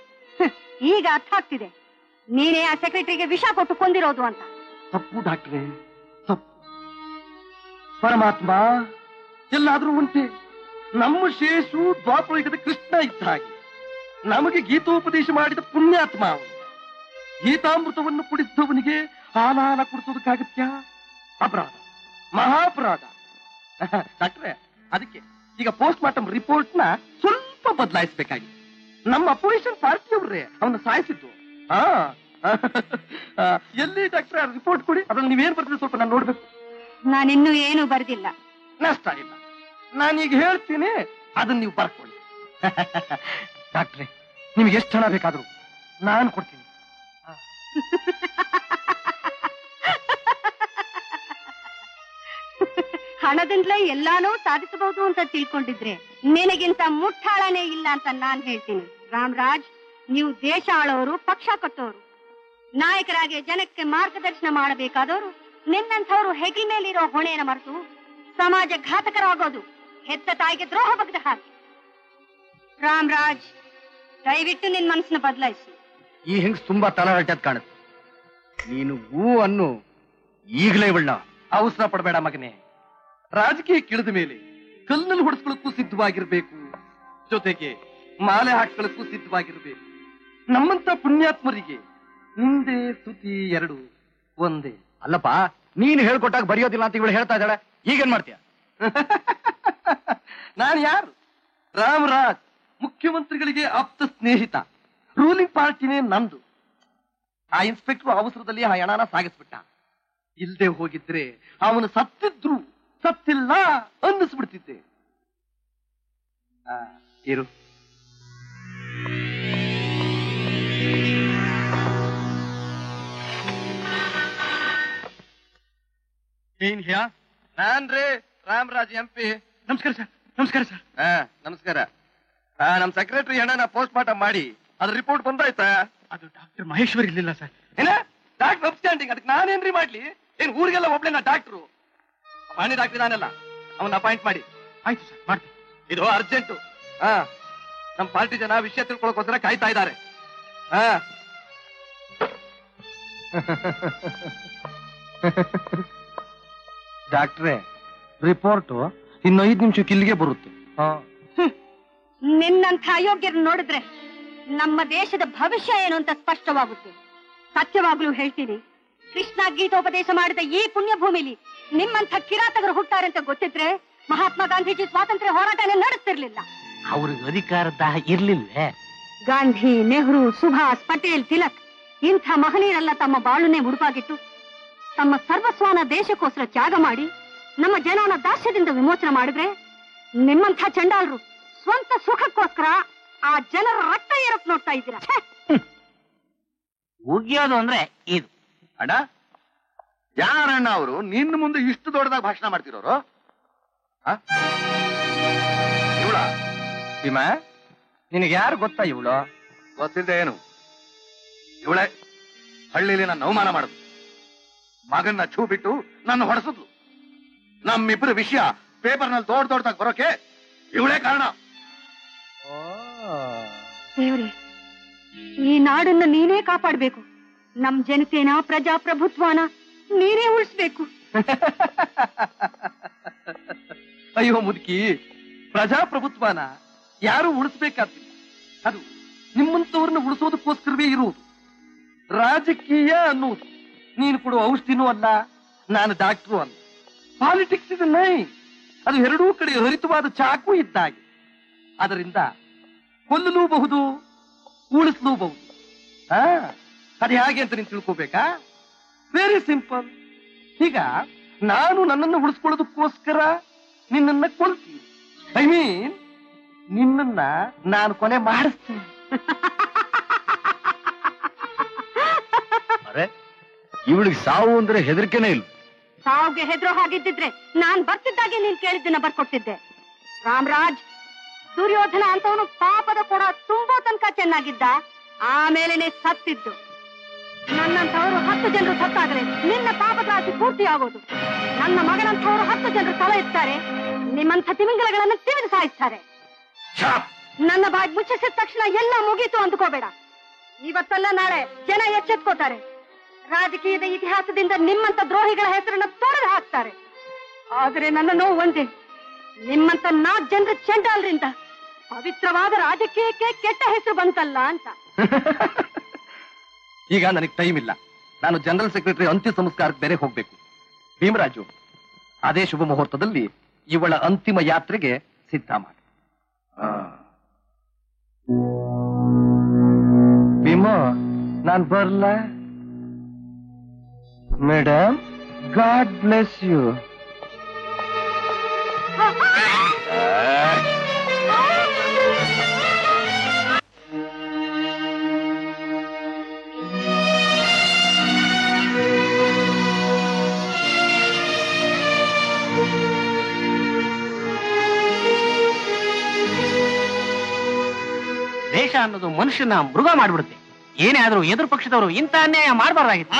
ಈಗ ಅರ್ಥ ಆಗ್ತಿದೆ, ನೀನೇ ಆ ಸೆಕ್ರೆಟರಿಗೆ ವಿಷ ಕೊಟ್ಟು ಕೊಂದಿರೋದು ಅಂತ. ತಪ್ಪು ಡಾಕ್ಟ್ರೆ, ತಪ್ಪು. ಪರಮಾತ್ಮ ಎಲ್ಲಾದ್ರೂ ಉಂಟೆ. ನಮ್ಮ ಶೇಷು ದ್ವಾಪರಯುಗದ ಕೃಷ್ಣ ಇದ್ದ ಹಾಗೆ, ನಮಗೆ ಗೀತೋಪದೇಶ ಮಾಡಿದ ಪುಣ್ಯಾತ್ಮ ಅವನು. ಗೀತಾಮೃತವನ್ನು ಕುಡಿಸಿದವನಿಗೆ ಹಾಲಾನ ಕುಡಿಸೋದಕ್ಕಾಗತ್ಯ? ಅಪರಾಧ, ಮಹಾಪರಾಧ. ಡಾಕ್ಟ್ರೆ, ಅದಕ್ಕೆ ಈಗ ಪೋಸ್ಟ್ ಮಾರ್ಟಮ್ ರಿಪೋರ್ಟ್ ನ ಸ್ವಲ್ಪ ಬದಲಾಯಿಸಬೇಕಾಗಿ. ನಮ್ಮ ಅಪೋಸಿಷನ್ ಪಾರ್ಟಿಯವ್ರೆ ಅವನ್ನ ಸಾಯಿಸಿದ್ದು. ಎಲ್ಲಿ ಡಾಕ್ಟ್ರೆ ರಿಪೋರ್ಟ್ ಕೊಡಿ, ಅದ್ರಲ್ಲಿ ನೀವೇನ್ ಬರ್ತೀರಿ ಸ್ವಲ್ಪ ನಾನು ನೋಡ್ಬೇಕು. ನಾನಿನ್ನೂ ಏನು ಬರೆದಿಲ್ಲ. ನಷ್ಟ ಇಲ್ಲ, ನಾನೀಗ ಹೇಳ್ತೀನಿ, ಅದನ್ನ ನೀವು ಬರ್ಕೊಳ್ಳಿ. ಡಾಕ್ಟ್ರೆ, ನಿಮ್ಗೆ ಎಷ್ಟು ಹಣ ಬೇಕಾದ್ರು ನಾನು ಕೊಡ್ತೀನಿ. ಹಣದಿಂದಲೇ ಎಲ್ಲಾನು ಸಾಧಿಸಬಹುದು ಅಂತ ತಿಳ್ಕೊಂಡಿದ್ರೆ ನಿನಗಿಂತ ಮುಟ್ಟಾಳನೇ ಇಲ್ಲ ಅಂತ ನಾನ್ ಹೇಳ್ತೀನಿ. ರಾಮರಾಜ್, ನೀವು ದೇಶ ಆಳೋರು, ಪಕ್ಷ ಕಟ್ಟೋರು, ನಾಯಕರಾಗಿ ಜನಕ್ಕೆ ಮಾರ್ಗದರ್ಶನ ಮಾಡಬೇಕಾದವರು ನಿನ್ನಂಥವ್ರು ಹೆಗಲ ಮೇಲಿರೋ ಹೊಣೆಯನ್ನು ಮರೆತು ಸಮಾಜ ಘಾತಕರಾಗೋದು ಹೆತ್ತ ತಾಯಿಗೆ ದ್ರೋಹ ಬಗ್ದ ಹಾಗೆ. ರಾಮರಾಜ್, ದಯವಿಟ್ಟು ನಿನ್ ಮನಸ್ಸನ್ನ ಬದಲಾಯಿಸಿ. ಈ ಹೆಂಗ್ಸ್ ತುಂಬಾ ತಲಹರಟದ್ ಕಾಣುತ್ತೆ. ನೀನು ಹೂ ಅನ್ನು ಈಗಲೇ ಇವಳ ಅವಸರ ಪಡಬೇಡ ಮಗನೇ. ರಾಜಕೀಯ ಕಿಳಿದ ಮೇಲೆ ಕಲ್ಲಲ್ಲಿ ಹೊಡೆಸ್ಕೊಳ್ಳಕ್ಕೂ ಸಿದ್ಧವಾಗಿರ್ಬೇಕು, ಜೊತೆಗೆ ಮಾಲೆ ಹಾಕೊಳ್ಳಕ್ಕೂ ಸಿದ್ಧವಾಗಿರ್ಬೇಕು. ನಮ್ಮಂತ ಪುಣ್ಯಾತ್ಮರಿಗೆ ಮುಂದೆ ಸ್ತುತಿ ಎರಡು ಒಂದೇ. ಅಲ್ಲಪ್ಪ, ನೀನು ಹೇಳ್ಕೊಟ್ಟಾಗ ಬರೆಯೋದಿಲ್ಲ ಅಂತ ಇವಳು ಹೇಳ್ತಾ ಇದ್ದಾಳೆ, ಈಗೇನ್ ಮಾಡ್ತೀಯ? ನಾನು ಯಾರು? ರಾಮರಾಜ್, ಮುಖ್ಯಮಂತ್ರಿಗಳಿಗೆ ಆಪ್ತ ಸ್ನೇಹಿತ. ರೂಲಿಂಗ್ ಪಾರ್ಟಿನೇ ನಂದು. ಆ ಇನ್ಸ್ಪೆಕ್ಟರ್ ಅವಸರದಲ್ಲಿ ಆ ಹಣನ ಸಾಗಿಸ್ಬಿಟ್ಟ. ಇಲ್ದೆ ಹೋಗಿದ್ರೆ ಅವನು ಸತ್ತಿದ್ರು ಸತ್ತಿಲ್ಲ ಅನ್ನಿಸ್ಬಿಡ್ತಿದ್ದೆ. ಇರು. ಏನ್ ಹ್ಯಾ? ನಾನ್ರೇ ರಾಮರಾಜ್ MP. ನಮಸ್ಕಾರ ಸರ್. ನಮಸ್ಕಾರ ಸರ್. ನಮಸ್ಕಾರ. ನಮ್ ಸೆಕ್ರೆಟರಿ ಹಣನ ಪೋಸ್ಟ್ ಮಾರ್ಟಮ್ ಮಾಡಿ ಅದ್ರ ರಿಪೋರ್ಟ್ ಬಂದಾಯ್ತಾ? ಅದು ಡಾಕ್ಟರ್ ಮಹೇಶ್ವರ್ ಇರ್ಲಿಲ್ಲ ಸರ್. ಏನ ಡಾಕ್ಟರ್ ಅಪ್ಸ್ಟ್ಯಾಂಡಿಂಗ್? ಅದಕ್ಕೆ ನಾನೇನ್ರಿ ಮಾಡ್ಲಿ? ಏನ್ ಊರಿಗೆಲ್ಲ ಒಬ್ಳೆ ಡಾಕ್ಟ್ರು? ಪಾಣಿ ಡಾಕ್ಟರ್ ನಾನೆಲ್ಲ, ಅವನ್ನ ಅಪಾಯಿಂಟ್ ಮಾಡಿ. ಆಯ್ತು ಸರ್, ಮಾಡ್ತೀನಿ. ಇದು ಅರ್ಜೆಂಟು. ನಮ್ ಪಾರ್ಟಿ ಜನ ವಿಷಯ ತಿಳ್ಕೊಳಕೋಸ್ಕರ ಕಾಯ್ತಾ ಇದ್ದಾರೆ. ಡಾಕ್ಟ್ರೇ, ರಿಪೋರ್ಟು ಇನ್ನು 5 ನಿಮಿಷಕ್ಕೆ ಇಲ್ಲಿಗೆ ಬರುತ್ತೆ. ನಿನ್ನಂಥ ಅಯೋಗ್ಯರು ನೋಡಿದ್ರೆ ನಮ್ಮ ದೇಶದ ಭವಿಷ್ಯ ಏನು ಅಂತ ಸ್ಪಷ್ಟವಾಗುತ್ತೆ. ಸತ್ಯವಾಗ್ಲೂ ಹೇಳ್ತೀನಿ, ಕೃಷ್ಣ ಗೀತೋಪದೇಶ ಮಾಡಿದ ಈ ಪುಣ್ಯ ಭೂಮಿಲಿ ನಿಮ್ಮಂಥ ಕಿರಾತಕರು ಹುಟ್ಟಾರೆ ಅಂತ ಗೊತ್ತಿದ್ರೆ ಮಹಾತ್ಮ ಗಾಂಧೀಜಿ ಸ್ವಾತಂತ್ರ್ಯ ಹೋರಾಟನೇ ನಡೆಸ್ತಿರ್ಲಿಲ್ಲ. ಅವ್ರಿಗೆ ಅಧಿಕಾರದ ಇರ್ಲಿಲ್ವೇ? ಗಾಂಧಿ, ನೆಹರು, ಸುಭಾಷ್, ಪಟೇಲ್, ತಿಲಕ್ ಇಂಥ ಮಹನೀಯರೆಲ್ಲ ತಮ್ಮ ಬಾಳುನೇ ಮುಡುಪಾಗಿಟ್ಟು ತಮ್ಮ ಸರ್ವಸ್ವನ ದೇಶಕ್ಕೋಸ್ಕರ ತ್ಯಾಗ ಮಾಡಿ ನಮ್ಮ ಜನನ ದಾಸ್ಯದಿಂದ ವಿಮೋಚನೆ ಮಾಡಿದ್ರೆ ನಿಮ್ಮಂಥ ಚಂಡಾಲರು ಸ್ವಂತ ಸುಖಕ್ಕೋಸ್ಕರ ಆ ಜನರ ರಕ್ತ ಏರಕ್ ನೋಡ್ತಾ ಇದ್ದೀರಾ. ಉಗಿಯೋದು ಅಂದ್ರೆ ಇದು. ಅಣ್ಣ, ಯಾರಣ್ಣ ಅವರು ನಿನ್ನ ಮುಂದೆ ಇಷ್ಟು ದೊಡ್ಡದಾಗಿ ಭಾಷಣ ಮಾಡ್ತಿರೋರು? ಇವಳ ಭೀಮ, ನಿನಗೆ ಯಾರು ಗೊತ್ತಾ ಇವಳು? ಗೊತ್ತಿಲ್ಲದೆ ಏನು? ಇವಳೆ ಹಳ್ಳಿಲಿ ನನ್ನ ಅವಮಾನ ಮಾಡುದು, ಮಗನ್ನ ಛೂ ಬಿಟ್ಟು ನನ್ನ ಹೊಡೆಸಿದ್ಲು. ನಮ್ಮಿಬ್ಬರ ವಿಷಯ ಪೇಪರ್ನಲ್ಲಿ ದೊಡ್ಡದಾಗಿ ಬರೋಕೆ ಇವಳೇ ಕಾರಣ. ದೇವ್ರೆ, ಈ ನಾಡನ್ನ ನೀನೇ ಕಾಪಾಡ್ಬೇಕು. ನಮ್ ಜನತೆನ, ಪ್ರಜಾಪ್ರಭುತ್ವನ ನೀನೇ ಉಳಿಸ್ಬೇಕು. ಅಯ್ಯೋ ಮುದುಕಿ, ಪ್ರಜಾಪ್ರಭುತ್ವನ ಯಾರು ಉಳಿಸ್ಬೇಕಾಗ್ತಿಲ್ಲ. ಅದು ನಿಮ್ಮಂತವ್ರನ್ನ ಉಳಿಸೋದಕ್ಕೋಸ್ಕರವೇ ಇರುವುದು. ರಾಜಕೀಯ ಅನ್ನೋದು ನೀನು ಕೊಡುವ ಔಷಧಿನೂ ಅಲ್ಲ, ನಾನು ಡಾಕ್ಟ್ರು ಅಲ್ಲ. ಪಾಲಿಟಿಕ್ಸ್ ಇಸ್ ನೈ. ಅದು ಎರಡೂ ಕಡೆ ಹರಿತವಾದ ಚಾಕು ಇದ್ದಾಗೆ. ಅದರಿಂದ ಕೊಲ್ಲಲೂಬಹುದು, ಉಳಿಸಲೂಬಹುದು. ಅದು ಹೇಗೆ ಅಂತ ನೀನು ತಿಳ್ಕೋಬೇಕಾ? Very simple. ಈಗ ನಾನು ನನ್ನನ್ನು ಉಳಿಸ್ಕೊಳ್ಳೋದಕ್ಕೋಸ್ಕರ ನಿನ್ನನ್ನ ಕೊಲ್ತೀನಿ. ಐ ಮೀನ್ ನಿನ್ನನ್ನ ನಾನು ಕೊಲೆ ಮಾಡಿಸ್ತೀನಿ. ಅರೆ, ಇವಳಿಗೆ ಸಾವು ಅಂದ್ರೆ ಹೆದರಿಕೆನೇ ಇಲ್ಲ. ಸಾವುಗೆ ಹೆದರೋ ಹಾಗಿದ್ದಿದ್ರೆ ನಾನ್ ಬರ್ತಿದ್ದಾಗೆ ನೀನ್ ಕೇಳಿದ್ದನ್ನ ಬರ್ಕೊಟ್ಟಿದ್ದೆ. ರಾಮರಾಜ್, ದುರ್ಯೋಧನ ಅಂತವನು ಪಾಪದ ಕೊಡ ತುಂಬೋ ತನಕ ಚೆನ್ನಾಗಿದ್ದ, ಆಮೇಲೆನೆ ಸತ್ತಿದ್ದು. ನನ್ನಂಥವರು 10 ಜನರು ಸತ್ತಾದ್ರೆ ನಿನ್ನ ಪಾಪದ ರಾಶಿ ಪೂರ್ತಿ ಆಗೋದು. ನನ್ನ ಮಗನಂಥವರು 10 ಜನರು ತಲೆ ಇರ್ತಾರೆ, ನಿಮ್ಮಂಥ ತಿಮಿಂಗಲಗಳನ್ನು ತಿವಿದು ಸಾಯಿಸ್ತಾರೆ. ನನ್ನ ಬಾಯಿ ಮುಚ್ಚಿಸಿದ ತಕ್ಷಣ ಎಲ್ಲ ಮುಗೀತು ಅಂದ್ಕೋಬೇಡ. ಇವತ್ತಲ್ಲ ನಾಳೆ ಜನ ಎಚ್ಚೆತ್ಕೋತಾರೆ. ರಾಜಕೀಯದ ಇತಿಹಾಸದಿಂದ ನಿಮ್ಮಂತ ದ್ರೋಹಿಗಳ ಹೆಸರನ್ನು ತೊಡೆದು ಹಾಕ್ತಾರೆ. ಆದ್ರೆ ನನ್ನ ನೋವು ಒಂದೇ, ನಿಮ್ಮಂತ 4 ಜನರ ಚೆಂಡಾಲ್ರಿಂದ ಪವಿತ್ರವಾದ ರಾಜಕೀಯಕ್ಕೆ ಕೆಟ್ಟ ಹೆಸರು ಬಂತಲ್ಲ ಅಂತ. ಈಗ ನನಗೆ ಟೈಮ್ ಇಲ್ಲ. ನಾನು ಜನರಲ್ ಸೆಕ್ರೆಟರಿ ಅಂತ್ಯ ಸಂಸ್ಕಾರಕ್ಕೆ ಬೇರೆ ಹೋಗ್ಬೇಕು. ಭೀಮರಾಜು, ಅದೇ ಶುಭ ಮುಹೂರ್ತದಲ್ಲಿ ಇವಳ ಅಂತಿಮ ಯಾತ್ರೆಗೆ ಸಿದ್ಧ ಮಾಡಿ. ಭೀಮಾ, ನಾನ್ ಬರ್ಲ? Madam, God bless you. ದೇಶ ಅನ್ನೋದು ಮನುಷ್ಯನ ಮೃಗ ಮಾಡ್ಬಿಡುತ್ತೆ. ಏನೇ ಆದ್ರೂ ಎದುರು ಪಕ್ಷದವರು ಇಂಥ ಅನ್ಯಾಯ ಮಾಡಬಾರ್ದಾಗಿತ್ತು.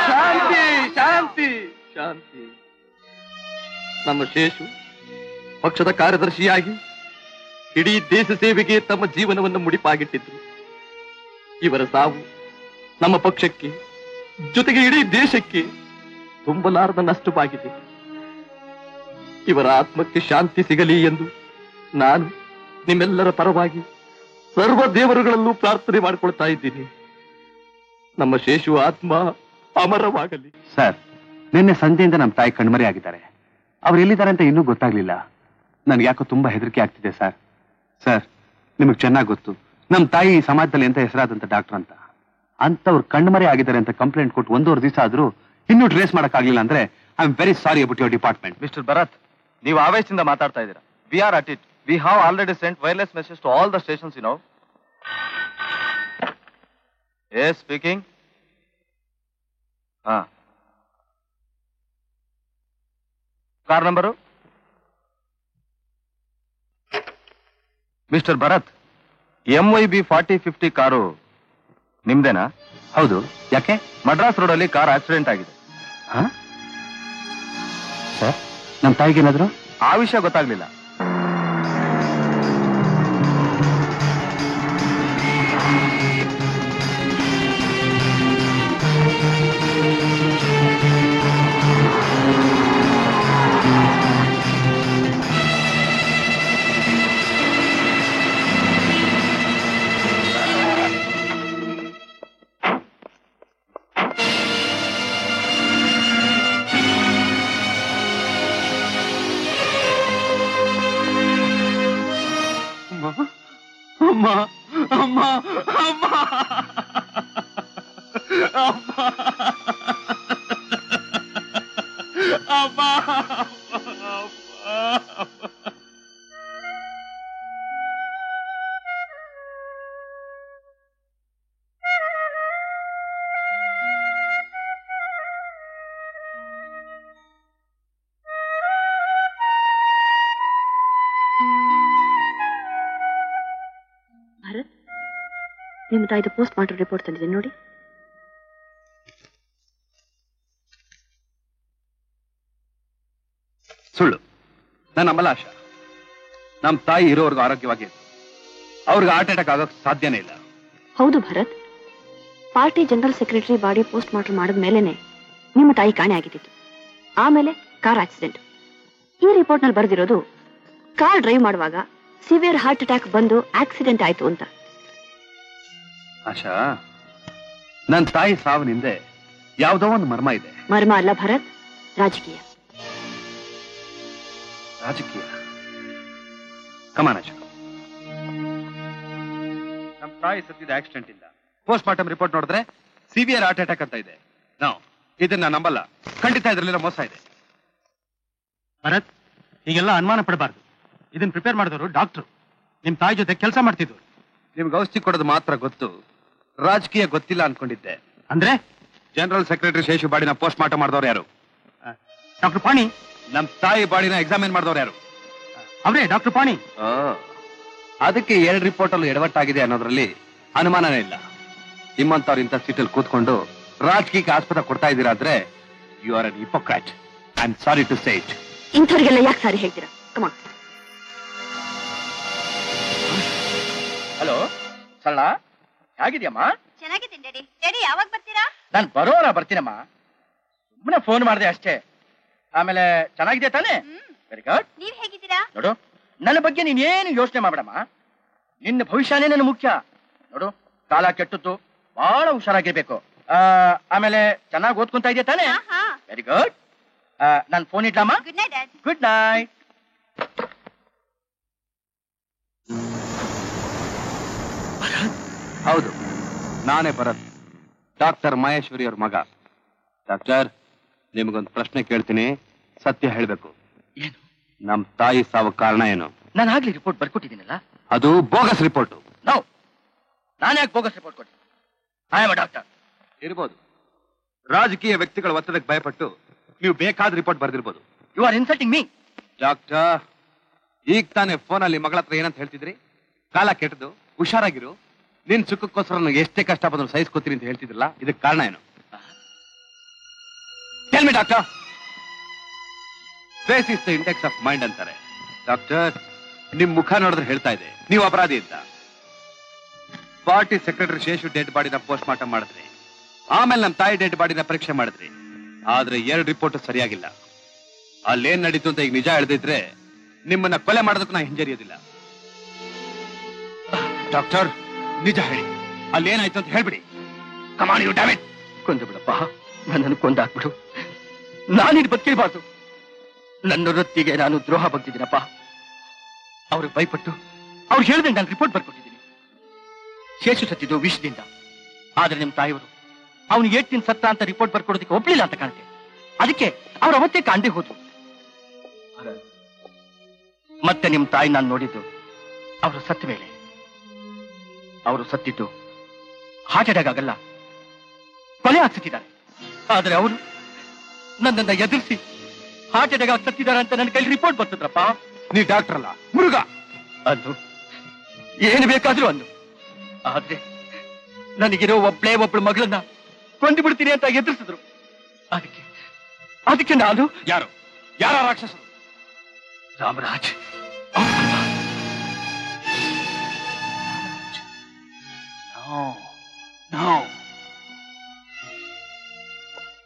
ಶಾಂತಿ ಶಾಂತಿ ಶಾಂತಿ. ನಮ್ಮ ಶೇಷು ಪಕ್ಷದ ಕಾರ್ಯದರ್ಶಿಯಾಗಿ ಇಡೀ ದೇಶ ಸೇವೆಗೆ ತಮ್ಮ ಜೀವನವನ್ನು ಮುಡಿಪಾಗಿಟ್ಟಿದ್ರು. ಇವರ ಸಾವು ನಮ್ಮ ಪಕ್ಷಕ್ಕೆ, ಜೊತೆಗೆ ಇಡೀ ದೇಶಕ್ಕೆ ತುಂಬಲಾರದ ನಷ್ಟವಾಗಿದೆ. ಇವರ ಆತ್ಮಕ್ಕೆ ಶಾಂತಿ ಸಿಗಲಿ ಎಂದು ನಾನು ನಿಮ್ಮೆಲ್ಲರ ಪರವಾಗಿ ಸರ್ವ ದೇವರುಗಳಲ್ಲೂ ಪ್ರಾರ್ಥನೆ ಮಾಡಿಕೊಳ್ತಾ ಇದ್ದೀನಿ. ನಮ್ಮ ಶೇಷು ಆತ್ಮ ಅಮರವಾಗಲಿ. ಸರ್, ನಿನ್ನೆ ಸಂಜೆಯಿಂದ ನಮ್ಮ ತಾಯಿ ಕಣ್ಮರೆ ಆಗಿದ್ದಾರೆ. ಅವ್ರು ಎಲ್ಲಿದ್ದಾರೆ ಅಂತ ಇನ್ನೂ ಗೊತ್ತಾಗ್ಲಿಲ್ಲ. ನನ್ಗೆ ಯಾಕೋ ತುಂಬಾ ಹೆದರಿಕೆ ಆಗ್ತಿದೆ ಸರ್. ಸರ್, ನಿಮಗ್ ಚೆನ್ನಾಗಿ ಗೊತ್ತು ನಮ್ಮ ತಾಯಿ ಈ ಸಮಾಜದಲ್ಲಿ ಎಂತ ಹೆಸರಾದಂತ ಡಾಕ್ಟರ್ ಅಂತ. ಅಂತವ್ರು ಕಣ್ಮರೆ ಆಗಿದ್ದಾರೆ ಅಂತ ಕಂಪ್ಲೇಂಟ್ ಕೊಟ್ಟು 1.5 ದಿವಸ ಆದ್ರೂ ಇನ್ನೂ ಟ್ರೇಸ್ ಮಾಡಕ್ ಆಗ್ಲಿಲ್ಲ ಅಂದ್ರೆ I am very sorry about your department. Mister Bharat, ನೀವು ಆವೇಶದಿಂದ ಮಾತಾಡ್ತಾ ಇದ್ದೀರಾ. We are at it. We have already sent wireless message to all the stations you know. Yes speaking. Car number? Mister Bharat, MYB 4050 car ನಿಮ್ದೇನಾ? ಹೌದು, ಯಾಕೆ? ಮಡ್ರಾಸ್ ರೋಡ್ ಅಲ್ಲಿ ಕಾರ್ ಆಕ್ಸಿಡೆಂಟ್ ಆಗಿದೆ. ಸರ್, ನಮ್ಮ ತಾಯಿಗೆ ಏನಾದ್ರು? ಆ ವಿಷಯ ಗೊತ್ತಾಗ್ಲಿಲ್ಲ. ಅಮ್ಮ ಅಮ್ಮ ಅಮ್ಮ ಅಮ್ಮ ಭರತ್, ನಿಮ್ಮ ತಾಯಿದು ಪೋಸ್ಟ್ ಮಾರ್ಟಮ್ ರಿಪೋರ್ಟ್ ತಂದಿದೆ ನೋಡಿ. ನಂಬಲ್ಲ ಆಶಾ. ನಮ್ ತಾಯಿ ಇರೋವರೆಗೂ ಆರೋಗ್ಯವಾಗಿ ಅವ್ರಿಗೆ ಹಾರ್ಟ್ ಅಟ್ಯಾಕ್ ಆಗೋಕ್ ಸಾಧ್ಯನೇ ಇಲ್ಲ. ಹೌದು Bharat, party general secretary body postmortem ಮಾಡಿದ ಮೇಲೆನೆ ನಿಮ್ಮ ತಾಯಿ ಕಾಣೆ ಆಗಿದ್ದು. ಆಮೇಲೆ ಕಾರ್ ಆಕ್ಸಿಡೆಂಟ್. ಈ ರಿಪೋರ್ಟ್ ನಲ್ಲಿ ಬರೆದಿರೋದು ಕಾರ್ ಡ್ರೈವ್ ಮಾಡುವಾಗ ಸಿವಿಯರ್ ಹಾರ್ಟ್ ಅಟ್ಯಾಕ್ ಬಂದು ಆಕ್ಸಿಡೆಂಟ್ ಆಯ್ತು ಅಂತ. ಆಶಾ, ನನ್ ತಾಯಿ ಸಾವಿನಿಂದ ಯಾವುದೋ ಒಂದು ಮರ್ಮ ಇದೆ. ಮರ್ಮ ಅಲ್ಲ ಭರತ್, ರಾಜಕೀಯ. ರಾಜಕೀಯ? ಕಮಾನ್ ಆಶಾ. ನಮ್ ತಾಯಿ ಸತ್ತಿದ ಆಕ್ಸಿಡೆಂಟ್ ಇಂದ ಪೋಸ್ಟ್ ಮಾರ್ಟಮ್ ರಿಪೋರ್ಟ್ ನೋಡಿದ್ರೆ ಸಿವಿಯರ್ ಹಾರ್ಟ್ ಅಟ್ಯಾಕ್ ಅಂತ ಇದೆ. ನಾವು ಇದನ್ನ ನಂಬಲ್ಲ. ಖಂಡಿತ ಇದ್ರಲ್ಲೆಲ್ಲ ಮೋಸ ಇದೆ. ಭರತ್, ಹೀಗೆಲ್ಲ ಅನುಮಾನ ಪಡಬಾರ್ದು. ಇದನ್ನ ಪ್ರಿಪೇರ್ ಮಾಡಿದವರು ಡಾಕ್ಟರ್, ನಿಮ್ ತಾಯಿ ಜೊತೆ ಕೆಲಸ ಮಾಡ್ತಿದ್ರು. ನಿಮ್ಗೆ ಔಷಧಿ ಕೊಡೋದು ಮಾತ್ರ ಗೊತ್ತು, ರಾಜಕೀಯ ಗೊತ್ತಿಲ್ಲ ಅನ್ಕೊಂಡಿದ್ದೆ. ಅಂದ್ರೆ ಜನರಲ್ ಸೆಕ್ರೆಟರಿ ಶೇಷು ಬಾಡಿನ ಪೋಸ್ಟ್ ಮಾರ್ಟಮ್ ಮಾಡಿದವ್ರು ಯಾರು? ಡಾಕ್ಟರ್ ಪಾಣಿ. ನಮ್ ತಾಯಿ ಬಾಡಿನ ಎಕ್ಸಾಮಿನ್ ಮಾಡಿದವ್ರು ಯಾರು? ಅವರೇ ಡಾಕ್ಟರ್ ಪಾಣಿ. ಅದಕ್ಕೆ 2 ರಿಪೋರ್ಟ್ ಅಲ್ಲೂ ಎಡವಟ್ಟಾಗಿದೆ ಅನ್ನೋದ್ರಲ್ಲಿ ಅನುಮಾನನೇ ಇಲ್ಲ. ನಿಮ್ಮಂತವ್ರು ಇಂಥ ಸೀಟಲ್ಲಿ ಕೂತ್ಕೊಂಡು ರಾಜಕೀಯಕ್ಕೆ ಆಸ್ಪದ ಕೊಡ್ತಾ ಇದ್ದೀರಾ ಅಂದ್ರೆ you are an hypocrite. I am sorry to say it. ಇಂಥವ್ರಿಗೆಲ್ಲ ಯಾಕೆ ಸಾರಿ ಹೇಳ್ತೀರಾ? ಕಮಾನ್. ಹಲೋ ಸರಳ, ಹೇಗಿದ್ಯಮ್ಮ? ಚೆನ್ನಾಗಿದ್ದೀನಿ ಡ್ಯಾಡಿ. ಡ್ಯಾಡಿ ಯಾವಾಗ ಬರ್ತೀರಾ? ನಾನು ಬರೋಣ ಬರ್ತೀನಮ್ಮ. ಸುಮ್ಮನೆ ಫೋನ್ ಮಾಡಿದೆ ಅಷ್ಟೇ. ಆಮೇಲೆ ಚೆನ್ನಾಗಿದೆ ತಾನೆ? Very good. ನೀವ್ ಹೇಗಿದ್ದೀರಾ? ನೋಡು, ನನ್ನ ಬಗ್ಗೆ ನೀನೇನು ಯೋಚನೆ ಮಾಡಬೇಡಮ್ಮ. ನಿನ್ನ ಭವಿಷ್ಯನೇ ನನ್ನ ಮುಖ್ಯ. ನೋಡು, ಕಾಲ ಕೆಟ್ಟದ್ದು, ಬಹಳ ಹುಷಾರಾಗಿರ್ಬೇಕು. ಆಮೇಲೆ ಚೆನ್ನಾಗಿ ಓದ್ಕೊಂತ ಇದೆಯಾ ತಾನೆ? Very good. ನಾನು ಫೋನ್ ಇಡ್ಲಮ್ಮ. Good night dad. Good night. ಹೌದು, ನಾನೇ ಭರತ್, ಡಾಕ್ಟರ್ ಮಹೇಶ್ವರಿ ಅವ್ರ ಮಗ. ಡಾಕ್ಟರ್, ನಿಮಗೊಂದು ಪ್ರಶ್ನೆ ಕೇಳ್ತೀನಿ, ಸತ್ಯ ಹೇಳ್ಬೇಕು. ಏನು? ನಮ್ ತಾಯಿ ಸಾವು ಕಾರಣ ಏನು? ನಾನು ಆಗ್ಲಿ ರಿಪೋರ್ಟ್ ಬರ್ಕೊಟ್ಟಿದ್ದೀನಲ್ಲ, ಅದು ಬೋಗಸ್ ರಿಪೋರ್ಟ್. ನೋ, ನಾನು ಯಾಕೆ ಬೋಗಸ್ ರಿಪೋರ್ಟ್ ಕೊಟ್ಟೆ? I am a doctor. ಇರ್ಬೋದು, ರಾಜಕೀಯ ವ್ಯಕ್ತಿಗಳ ಒತ್ತಡಕ್ಕೆ ಭಯಪಟ್ಟು ನೀವು ಬೇಕಾದ ರಿಪೋರ್ಟ್ ಬರ್ದಿರ್ಬೋದು. You are insulting me. Doctor, ಈಗ ತಾನೇ ಫೋನಲ್ಲಿ ಮಗಳ ಹತ್ರ ಏನಂತ ಹೇಳ್ತಿದ್ರಿ? ಕಾಲ ಕೆಟ್ಟದು, ಹುಷಾರಾಗಿರು, ನಿನ್ ಸುಖಕ್ಕೋಸ್ಕರ ನನಗೆ ಎಷ್ಟೇ ಕಷ್ಟ ಬಂದ್ರು ಸಹಿಸ್ಕೋತೀನಿ ಅಂತ ಹೇಳ್ತಿದ್ರಲ್ಲ, ಇದಕ್ಕೆ ಕಾರಣ ಏನು? Tell me doctor. Face is the index of mind ಅಂತಾರೆ. ಡಾಕ್ಟರ್, ನಿಮ್ ಮುಖ ನೋಡಿದ್ರೆ ಹೇಳ್ತಾ ಇದೆ ನೀವು ಅಪರಾಧಿ ಅಂತ. ಪಾರ್ಟಿ ಸೆಕ್ರೆಟರಿ ಶೇಷು ಡೆಡ್ ಬಾಡಿನ ಪೋಸ್ಟ್ ಮಾರ್ಟಮ್ ಮಾಡಿದ್ರಿ, ಆಮೇಲೆ ನಮ್ಮ ತಾಯಿ ಡೆಡ್ ಬಾಡಿನ ಪರೀಕ್ಷೆ ಮಾಡಿದ್ರಿ. ಆದ್ರೆ 2 ರಿಪೋರ್ಟ್ ಸರಿಯಾಗಿಲ್ಲ. ಅಲ್ಲೇನ್ ನಡೀತು ಅಂತ ಈಗ ನಿಜ ಹೇಳ್ದಿದ್ರೆ ನಿಮ್ಮನ್ನ ಕೊಲೆ ಮಾಡೋದಕ್ಕೆ ನಾ ಹಿಂಜರಿಯೋದಿಲ್ಲ. ಡಾಕ್ಟರ್, ನಿಜ ಹೇಳಿ, ಅಲ್ಲೇನಾಯ್ತು ಅಂತ ಹೇಳ್ಬಿಡಿ. Come on you damn it. ಕೊಂದು ಬಿಡಪ್ಪ, ನನ್ನನ್ನು ಕೊಂದಾಕ್ಬಿಡು. ನಾನಿದು ಬದುಕಿರಬಾರ್ದು. ನನ್ನ ವೃತ್ತಿಗೆ ನಾನು ದ್ರೋಹ ಬಗ್ತಿದ್ದೀನಪ್ಪ. ಅವ್ರಿಗೆ ಭಯಪಟ್ಟು ಅವ್ರು ಹೇಳಿದಂಗೆ ನಾನು ರಿಪೋರ್ಟ್ ಬರ್ಕೊಟ್ಟಿದ್ದೀನಿ. ಶೇಷು ಸತ್ತಿದ್ದು ವಿಷದಿಂದ. ಆದ್ರೆ ನಿಮ್ ತಾಯಿಯವರು ಅವನು ಏಟ್ತಿನ ಸತ್ತ ಅಂತ ರಿಪೋರ್ಟ್ ಬರ್ಕೊಡೋದಕ್ಕೆ ಒಪ್ಲಿಲ್ಲ ಅಂತ ಕಾಣುತ್ತೆ. ಅದಕ್ಕೆ ಅವ್ರು ಅವತ್ತೇ ಕಾಣದೆ ಹೋದ್ರು. ಮತ್ತೆ ನಿಮ್ ತಾಯಿ ನಾನು ನೋಡಿದ್ದು ಅವರು ಸತ್ತ ಮೇಲೆ. ಅವರು ಸತ್ತಿದ್ದು ಹಾರ್ಟ್ ಅಟ್ಯಾಕ್ ಆಗಲ್ಲ, ಕೊಲೆ ಆಗ್ತಿದ್ದಾರೆ. ಆದ್ರೆ ಅವರು ನನ್ನನ್ನ ಎದುರಿಸಿ ಹಾರ್ಟ್ ಅಟ್ಯಾಕ್ ಆಗಿ ಸತ್ತಿದ್ದಾರೆ ಅಂತ ನನ್ನ ಕೈಲಿ ರಿಪೋರ್ಟ್ ಬರ್ತದ್ರಪ್ಪ. ನೀ ಡಾಕ್ಟರ್ ಅಲ್ಲ, ಮುರುಗ. ಅಂದು ಏನು ಬೇಕಾದ್ರೂ ಅಂದು. ಆದ್ರೆ ನನಗಿರೋ ಒಬ್ಳು ಮಗಳನ್ನ ಕೊಂದು ಬಿಡ್ತೀನಿ ಅಂತ ಎದುರಿಸಿದ್ರು. ಅದಕ್ಕೆ ನಾನು ಯಾರ ರಾಕ್ಷಸರು? ರಾಮರಾಜ್.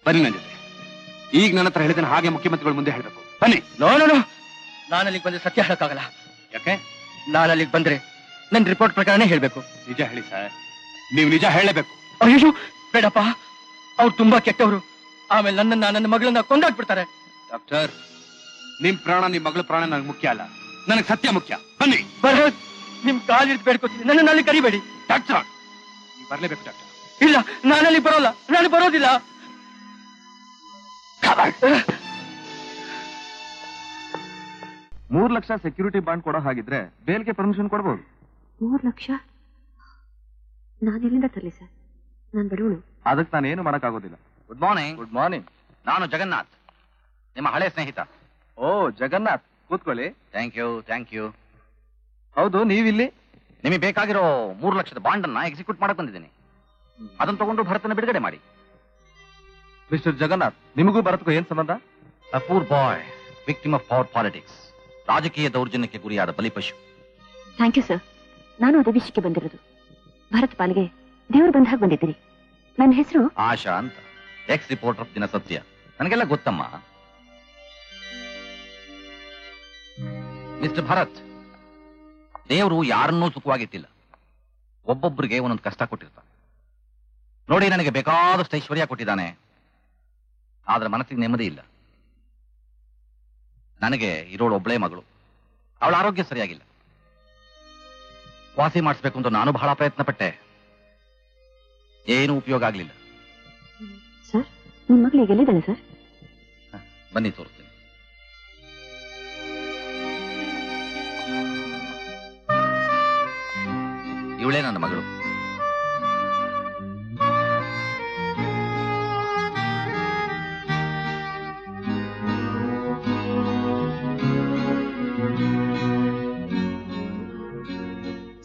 ಬನ್ನಿ ನನ್ನ ಜೊತೆ. ಈಗ ನನ್ನ ಹತ್ರ ಹೇಳಿದ್ದೇನೆ ಹಾಗೆ ಮುಖ್ಯಮಂತ್ರಿಗಳ ಮುಂದೆ ಹೇಳ್ಬೇಕು. ಬನ್ನಿ. ನೋ, ನಾನಲ್ಲಿಗೆ ಬಂದ್ರೆ ಸತ್ಯ ಹೇಳಕ್ಕಾಗಲ್ಲ. ಯಾಕೆ? ನಾನಲ್ಲಿಗೆ ಬಂದ್ರೆ ನನ್ನ ರಿಪೋರ್ಟ್ ಪ್ರಕಾರನೇ ಹೇಳ್ಬೇಕು. ನಿಜ ಹೇಳಿ ಸರ್, ನೀವು ನಿಜ ಹೇಳಬೇಕು. ಅಯ್ಯೋ ಬೇಡಪ್ಪ, ಅವ್ರು ತುಂಬಾ ಕೆಟ್ಟವರು. ಆಮೇಲೆ ನನ್ನ ಮಗಳನ್ನ ಕೊಂದಾಕ್ಬಿಡ್ತಾರೆ. ಡಾಕ್ಟರ್, ನಿಮ್ ಪ್ರಾಣ, ನಿಮ್ ಮಗಳ ಪ್ರಾಣ ನನಗೆ ಮುಖ್ಯ ಅಲ್ಲ, ನನಗೆ ಸತ್ಯ ಮುಖ್ಯ. ಬನ್ನಿ. ಭರತ್, ನಿಮ್ ಕಾಲಿರ್ದು ಬೇಡ್ಕೊತೀನಿ, ನನ್ನ ಅಲ್ಲಿ ಕರಿಬೇಡಿ. ಡಾಕ್ಟರ್, ನೀವು ಬರ್ಲೇಬೇಕು. ಡಾಕ್ಟರ್, ಇಲ್ಲ, ನಾನಲ್ಲಿ ಬರೋಲ್ಲ, ನಾನು ಬರೋದಿಲ್ಲ. 3 ಲಕ್ಷ ಸೆಕ್ಯೂರಿಟಿ ಬಾಂಡ್ ಕೊಡೋ ಹಾಗಿದ್ರೆ ಬೇಲ್ಗೆ ಪರ್ಮಿಷನ್ ಕೊಡಬಹುದು. 3 ಲಕ್ಷ ನಾನೆಲ್ಲಿಂದ ತರಲಿ ಸರ್? ನಾನು ಬಡವಳು. ಅದಕ್ಕೆ ನಾನು ಏನು ಮಾಡಕ್ಕಾಗೋದಿಲ್ಲ. Good morning. Good morning. ನಾನು ಜಗನ್ನಾಥ್, ನಿಮ್ಮ ಹಳೆ ಸ್ನೇಹಿತ. ಓ ಜಗನ್ನಾಥ್, ಕೂತ್ಕೊಳ್ಳಿ. Thank you. ಹೌದು, ನೀವಿಲ್ಲಿ? ನಿಮಗೆ ಬೇಕಾಗಿರೋ 3 ಲಕ್ಷದ ಬಾಂಡ್ ಅನ್ನ ಎಕ್ಸಿಕ್ಯೂಟ್ ಮಾಡಕ್ ಬಂದಿದ್ದೀನಿ. ಅದನ್ನ ತಗೊಂಡು ಭರತನ ಬಿಡುಗಡೆ ಮಾಡಿ. ಮಿಸ್ಟರ್ ಜಗನ್ನಾಥ್, ನಿಮಗೂ ಭರತ್ಗೂ ಏನ್ ಸಂಬಂಧ? A poor boy, victim of power politics. ರಾಜಕೀಯ ದೌರ್ಜನ್ಯಕ್ಕೆ ಗುರಿಯಾದ ಬಲಿಪಶು. Thank you sir. ನಾನು ಅದೇ ವಿಷಯಕ್ಕೆ ಬಂದಿರೋದು. ಭರತ್ ಪಾಲ್ಗೆ ದೇವ್ರು ಬಂದ ಹಾಗೆ ಬಂದಿದ್ದೀರಿ. ನನ್ನ ಹೆಸರು ಆಶಾ ಅಂತ, ಎಕ್ಸ್ ರಿಪೋರ್ಟರ್ ಆಫ್ ದಿನಸತ್ಯ. ನನಗೆಲ್ಲ ಗೊತ್ತಮ್ಮ. ಮಿಸ್ಟರ್ ಭರತ್, ದೇವರು ಯಾರನ್ನೂ ಸುಖವಾಗಿಟ್ಟಿಲ್ಲ. ಒಬ್ಬೊಬ್ಬರಿಗೆ ಒಂದೊಂದು ಕಷ್ಟ ಕೊಟ್ಟಿರ್ತಾನೆ. ನೋಡಿ, ನನಗೆ ಬೇಕಾದಷ್ಟು ಐಶ್ವರ್ಯ ಕೊಟ್ಟಿದ್ದಾನೆ, ಆದ್ರೆ ಮನಸ್ಸಿಗೆ ನೆಮ್ಮದಿ ಇಲ್ಲ. ನನಗೆ ಇರೋಳು ಒಬ್ಬಳೇ ಮಗಳು. ಅವಳ ಆರೋಗ್ಯ ಸರಿಯಾಗಿಲ್ಲ. ವಾಸಿ ಮಾಡಿಸ್ಬೇಕು ಅಂತ ನಾನು ಬಹಳ ಪ್ರಯತ್ನ ಪಟ್ಟೆ, ಏನೂ ಉಪಯೋಗ ಆಗ್ಲಿಲ್ಲ. ಸರ್, ನಿಮ್ಮ ಮಗಳು ಈಗ ಎಲ್ಲಿದ್ದಾಳೆ ಸರ್? ಬನ್ನಿ ತೋರಿಸ್ತೀನಿ. ಇವಳೇ ನನ್ನ ಮಗಳು.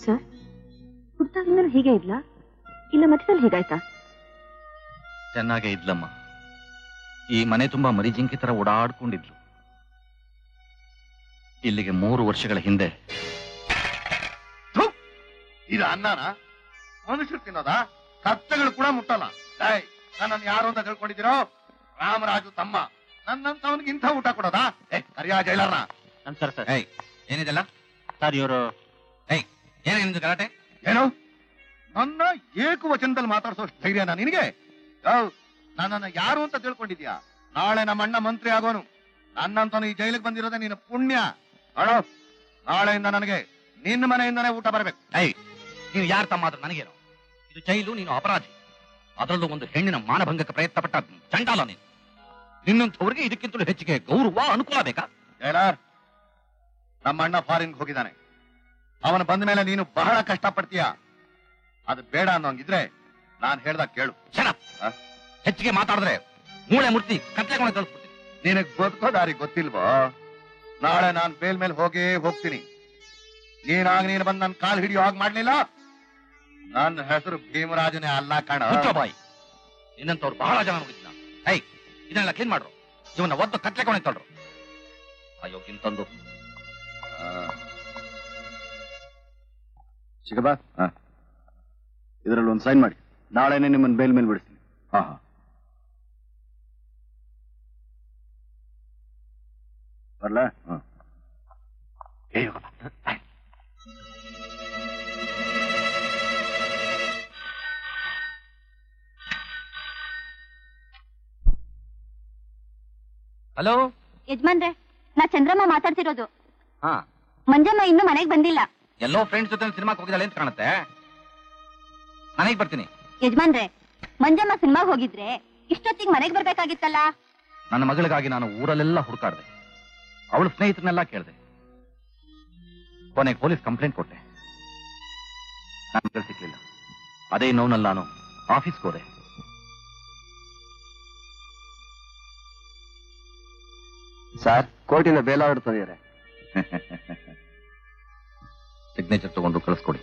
ಸರ್, ಹುಟ್ಟಾಗಿಂದಲೂ ಹೀಗೆ ಇದ್ಲಾ, ಇಲ್ಲ ಮಧ್ಯದಲ್ಲಿ ಹೀಗಾಯ್ತಾ? ಚೆನ್ನಾಗೇ ಇದ್ಲಮ್ಮ. ಈ ಮನೆ ತುಂಬಾ ಮರಿಜಿಂಕಿ ತರ ಓಡಾಡ್ಕೊಂಡಿದ್ಲು. ಇಲ್ಲಿಗೆ 3 ವರ್ಷಗಳ ಹಿಂದೆ. ಇದು ಅನ್ನನ ಮನುಷ್ಯರು ತಿನ್ನೋದ? ಕತ್ತೆಗಳು ಕೂಡ ಮುಟ್ಟಲ್ಲ. ನನ್ನನ್ನು ಯಾರು ಅಂತ ತಿಳ್ಕೊಂಡಿದ್ದೀರೋ? ರಾಮರಾಜು ತಮ್ಮ. ನನ್ನಂತವನಿಗೆ ಇಂಥ ಊಟ ಕೊಡೋದಾ? ಕರಿಯಾ ಜೈಲರ್ನ. ಸರ್ ಸರ್, ಏನಿದೆಲ್ಲ ಸರ್ ಇವರು ಏನಿದೆ ಗಲಾಟೆ? ಏನು ನನ್ನ ಏಕವಚನದಲ್ಲಿ ಮಾತಾಡ್ಸೋಷ್ಟು ಧೈರ್ಯನಾ ನಿನಗೆ? ನನ್ನನ್ನು ಯಾರು ಅಂತ ತಿಳ್ಕೊಂಡಿದ್ಯಾ? ನಾಳೆ ನಮ್ಮ ಅಣ್ಣ ಮಂತ್ರಿ ಆಗೋನು. ನನ್ನಂತವನು ಈ ಜೈಲಿಗೆ ಬಂದಿರೋದೇ ನಿನ್ನ ಪುಣ್ಯ. ಅಳೋ, ನಾಳೆಯಿಂದ ನನಗೆ ನಿನ್ನ ಮನೆಯಿಂದನೇ ಊಟ ಬರಬೇಕು. ನೀನು ಯಾರು ತಮ್ಮ ಆದ್ರೂ ನನಗೇನು? ಇದು ಜೈಲು, ನೀನು ಅಪರಾಧಿ. ಅದರಲ್ಲೂ ಒಂದು ಹೆಣ್ಣಿನ ಮಾನಭಂಗಕ್ಕೆ ಪ್ರಯತ್ನ ಪಟ್ಟ ಚಂಡಾಲ ನೀನು. ನಿನ್ನಂಥವ್ರಿಗೆ ಇದಕ್ಕಿಂತಲೂ ಹೆಚ್ಚಿಗೆ ಗೌರವ, ಅನುಕೂಲ ಬೇಕಾ? ಜೈಲರ್, ನಮ್ಮ ಅಣ್ಣ ಫಾರಿನ್ಗೆ ಹೋಗಿದ್ದಾನೆ. ಅವನು ಬಂದ ಮೇಲೆ ನೀನು ಬಹಳ ಕಷ್ಟ ಪಡ್ತೀಯ. ಅದು ಬೇಡ ಅನ್ನೋಂಗಿದ್ರೆ ನಾನು ಹೇಳ್ದಾಗ ಕೇಳು. ಹೆಚ್ಚಿಗೆ ಮಾತಾಡಿದ್ರೆ ಮೂಳೆ ಮುರ್ತಿ ಕತ್ಲೆಗೊಂಡು ತಳಿಸ್ಬಿಡ್ತೀನಿ. ನಿನಗ್ ಬದುಕೋ ದಾರಿ ಗೊತ್ತಿಲ್ವೋ? ನಾಳೆ ನಾನು ಬೇಲ್ ಮೇಲೆ ಹೋಗ್ತೀನಿ. ನೀನು ಬಂದು ನನ್ನ ಕಾಲ್ ಹಿಡಿಯೋ ಹಾಗೆ ಮಾಡ್ಲಿಲ್ಲ, ನನ್ನ ಹೆಸರು ಭೀಮರಾಜನೇ ಅಲ್ಲ ಕಾಣ. ಬಾಯಿ, ನಿನ್ನಂತವ್ರು ಬಹಳ ಜನ ನೋಡಿದ್ನ. ಇದನ್ನೆಲ್ಲ ಕ್ಲೀನ್ ಮಾಡ್ರು. ಇವನ್ನ ಒದ್ದು ಕತ್ಲೆಗೊಂಡು ತೊಳ್ರು. ಅಯ್ಯೋ ಇಂತಂದು ಚಿಕ್ಕಪ್ಪ, ಇದರಲ್ಲಿ ಒಂದು ಸೈನ್ ಮಾಡಿ. ನಾಳೆನೆ ನಿಮ್ಮನ್ನು ಬೇಲ್ ಮೇಲೆ ಬಿಡಿಸ್ತೀನಿ. ಬರ್ಲ? ಹಲೋ ಯಜಮಾನ್ರೆ, ನಾ ಚಂದ್ರಮ್ಮ ಮಾತಾಡ್ತಿರೋದು. ಹಾ, ಮಂಜಮ್ಮ ಇನ್ನೂ ಮನೆಗೆ ಬಂದಿಲ್ಲ. ಎಲ್ಲೋ ಫ್ರೆಂಡ್ಸ್ ಜೊತೆ ಸಿನಿಮಾಗೆ ಹೋಗಿದ್ದಾಳೆ ಅಂತ ಕಾಣುತ್ತೆ. ಮನೆಗೆ ಬರ್ತೀನಿ. ಯಜಮಾನ್ರೆ, ಮಂಜಮ್ಮ ಸಿನಿಮಾಗೆ ಹೋಗಿದ್ರೆ ಇಷ್ಟೊತ್ತಿಗೆ ಮನೆಗೆ ಬರ್ಬೇಕಾಗಿತ್ತಲ್ಲ. ನನ್ನ ಮಗಳಿಗಾಗಿ ನಾನು ಊರಲ್ಲೆಲ್ಲ ಹುಡುಕಾಡ್ದೆ. ಅವಳ ಸ್ನೇಹಿತರನ್ನೆಲ್ಲ ಕೇಳಿದೆ. ಕೊನೆಗೆ ಪೊಲೀಸ್ ಕಂಪ್ಲೇಂಟ್ ಕೊಟ್ಟೆ. ನನ್ನ ಮಗಳು ಸಿಕ್ಲಿಲ್ಲ. ಅದೇ ನೋವ್ನಲ್ಲಿ ನಾನು ಆಫೀಸ್ಗೆ ಹೋದೆ. ಸರ್, ಕೋರ್ಟಿನ ಬೇಲ್ ಆರ್ಡರ್ ತಂದಿದ್ದಾರೆ. ಸಿಗ್ನೇಚರ್ ತಗೊಂಡು ಕಳಿಸ್ಕೊಡಿ.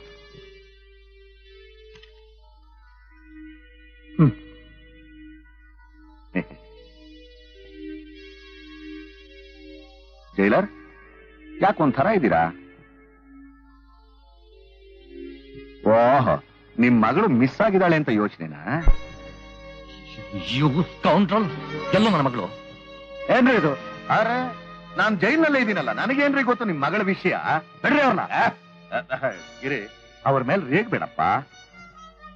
ಜೈಲರ್, ಯಾಕೆ ಒಂಥರ ಇದ್ದೀರಾ? ಓಹ್, ನಿಮ್ ಮಗಳು ಮಿಸ್ ಆಗಿದ್ದಾಳೆ ಅಂತ ಯೋಚನೆನಾ? ಎಲ್ಲ ನನ್ನ ಮಗಳು. ಏನ್ರಿ ಇದು? ಅರೆ, ನಾನ್ ಜೈಲ್ನಲ್ಲೇ ಇದ್ದೀನಲ್ಲ, ನನಗೇನ್ರಿ ಗೊತ್ತು ನಿಮ್ ಮಗಳ ವಿಷಯ? ಬಿಡ್ರಿ ಅವ್ರನ್ನ. ಗಿರಿ, ಅವ್ರ ಮೇಲೆ ರೇಗ್ಬೇಡಪ್ಪ.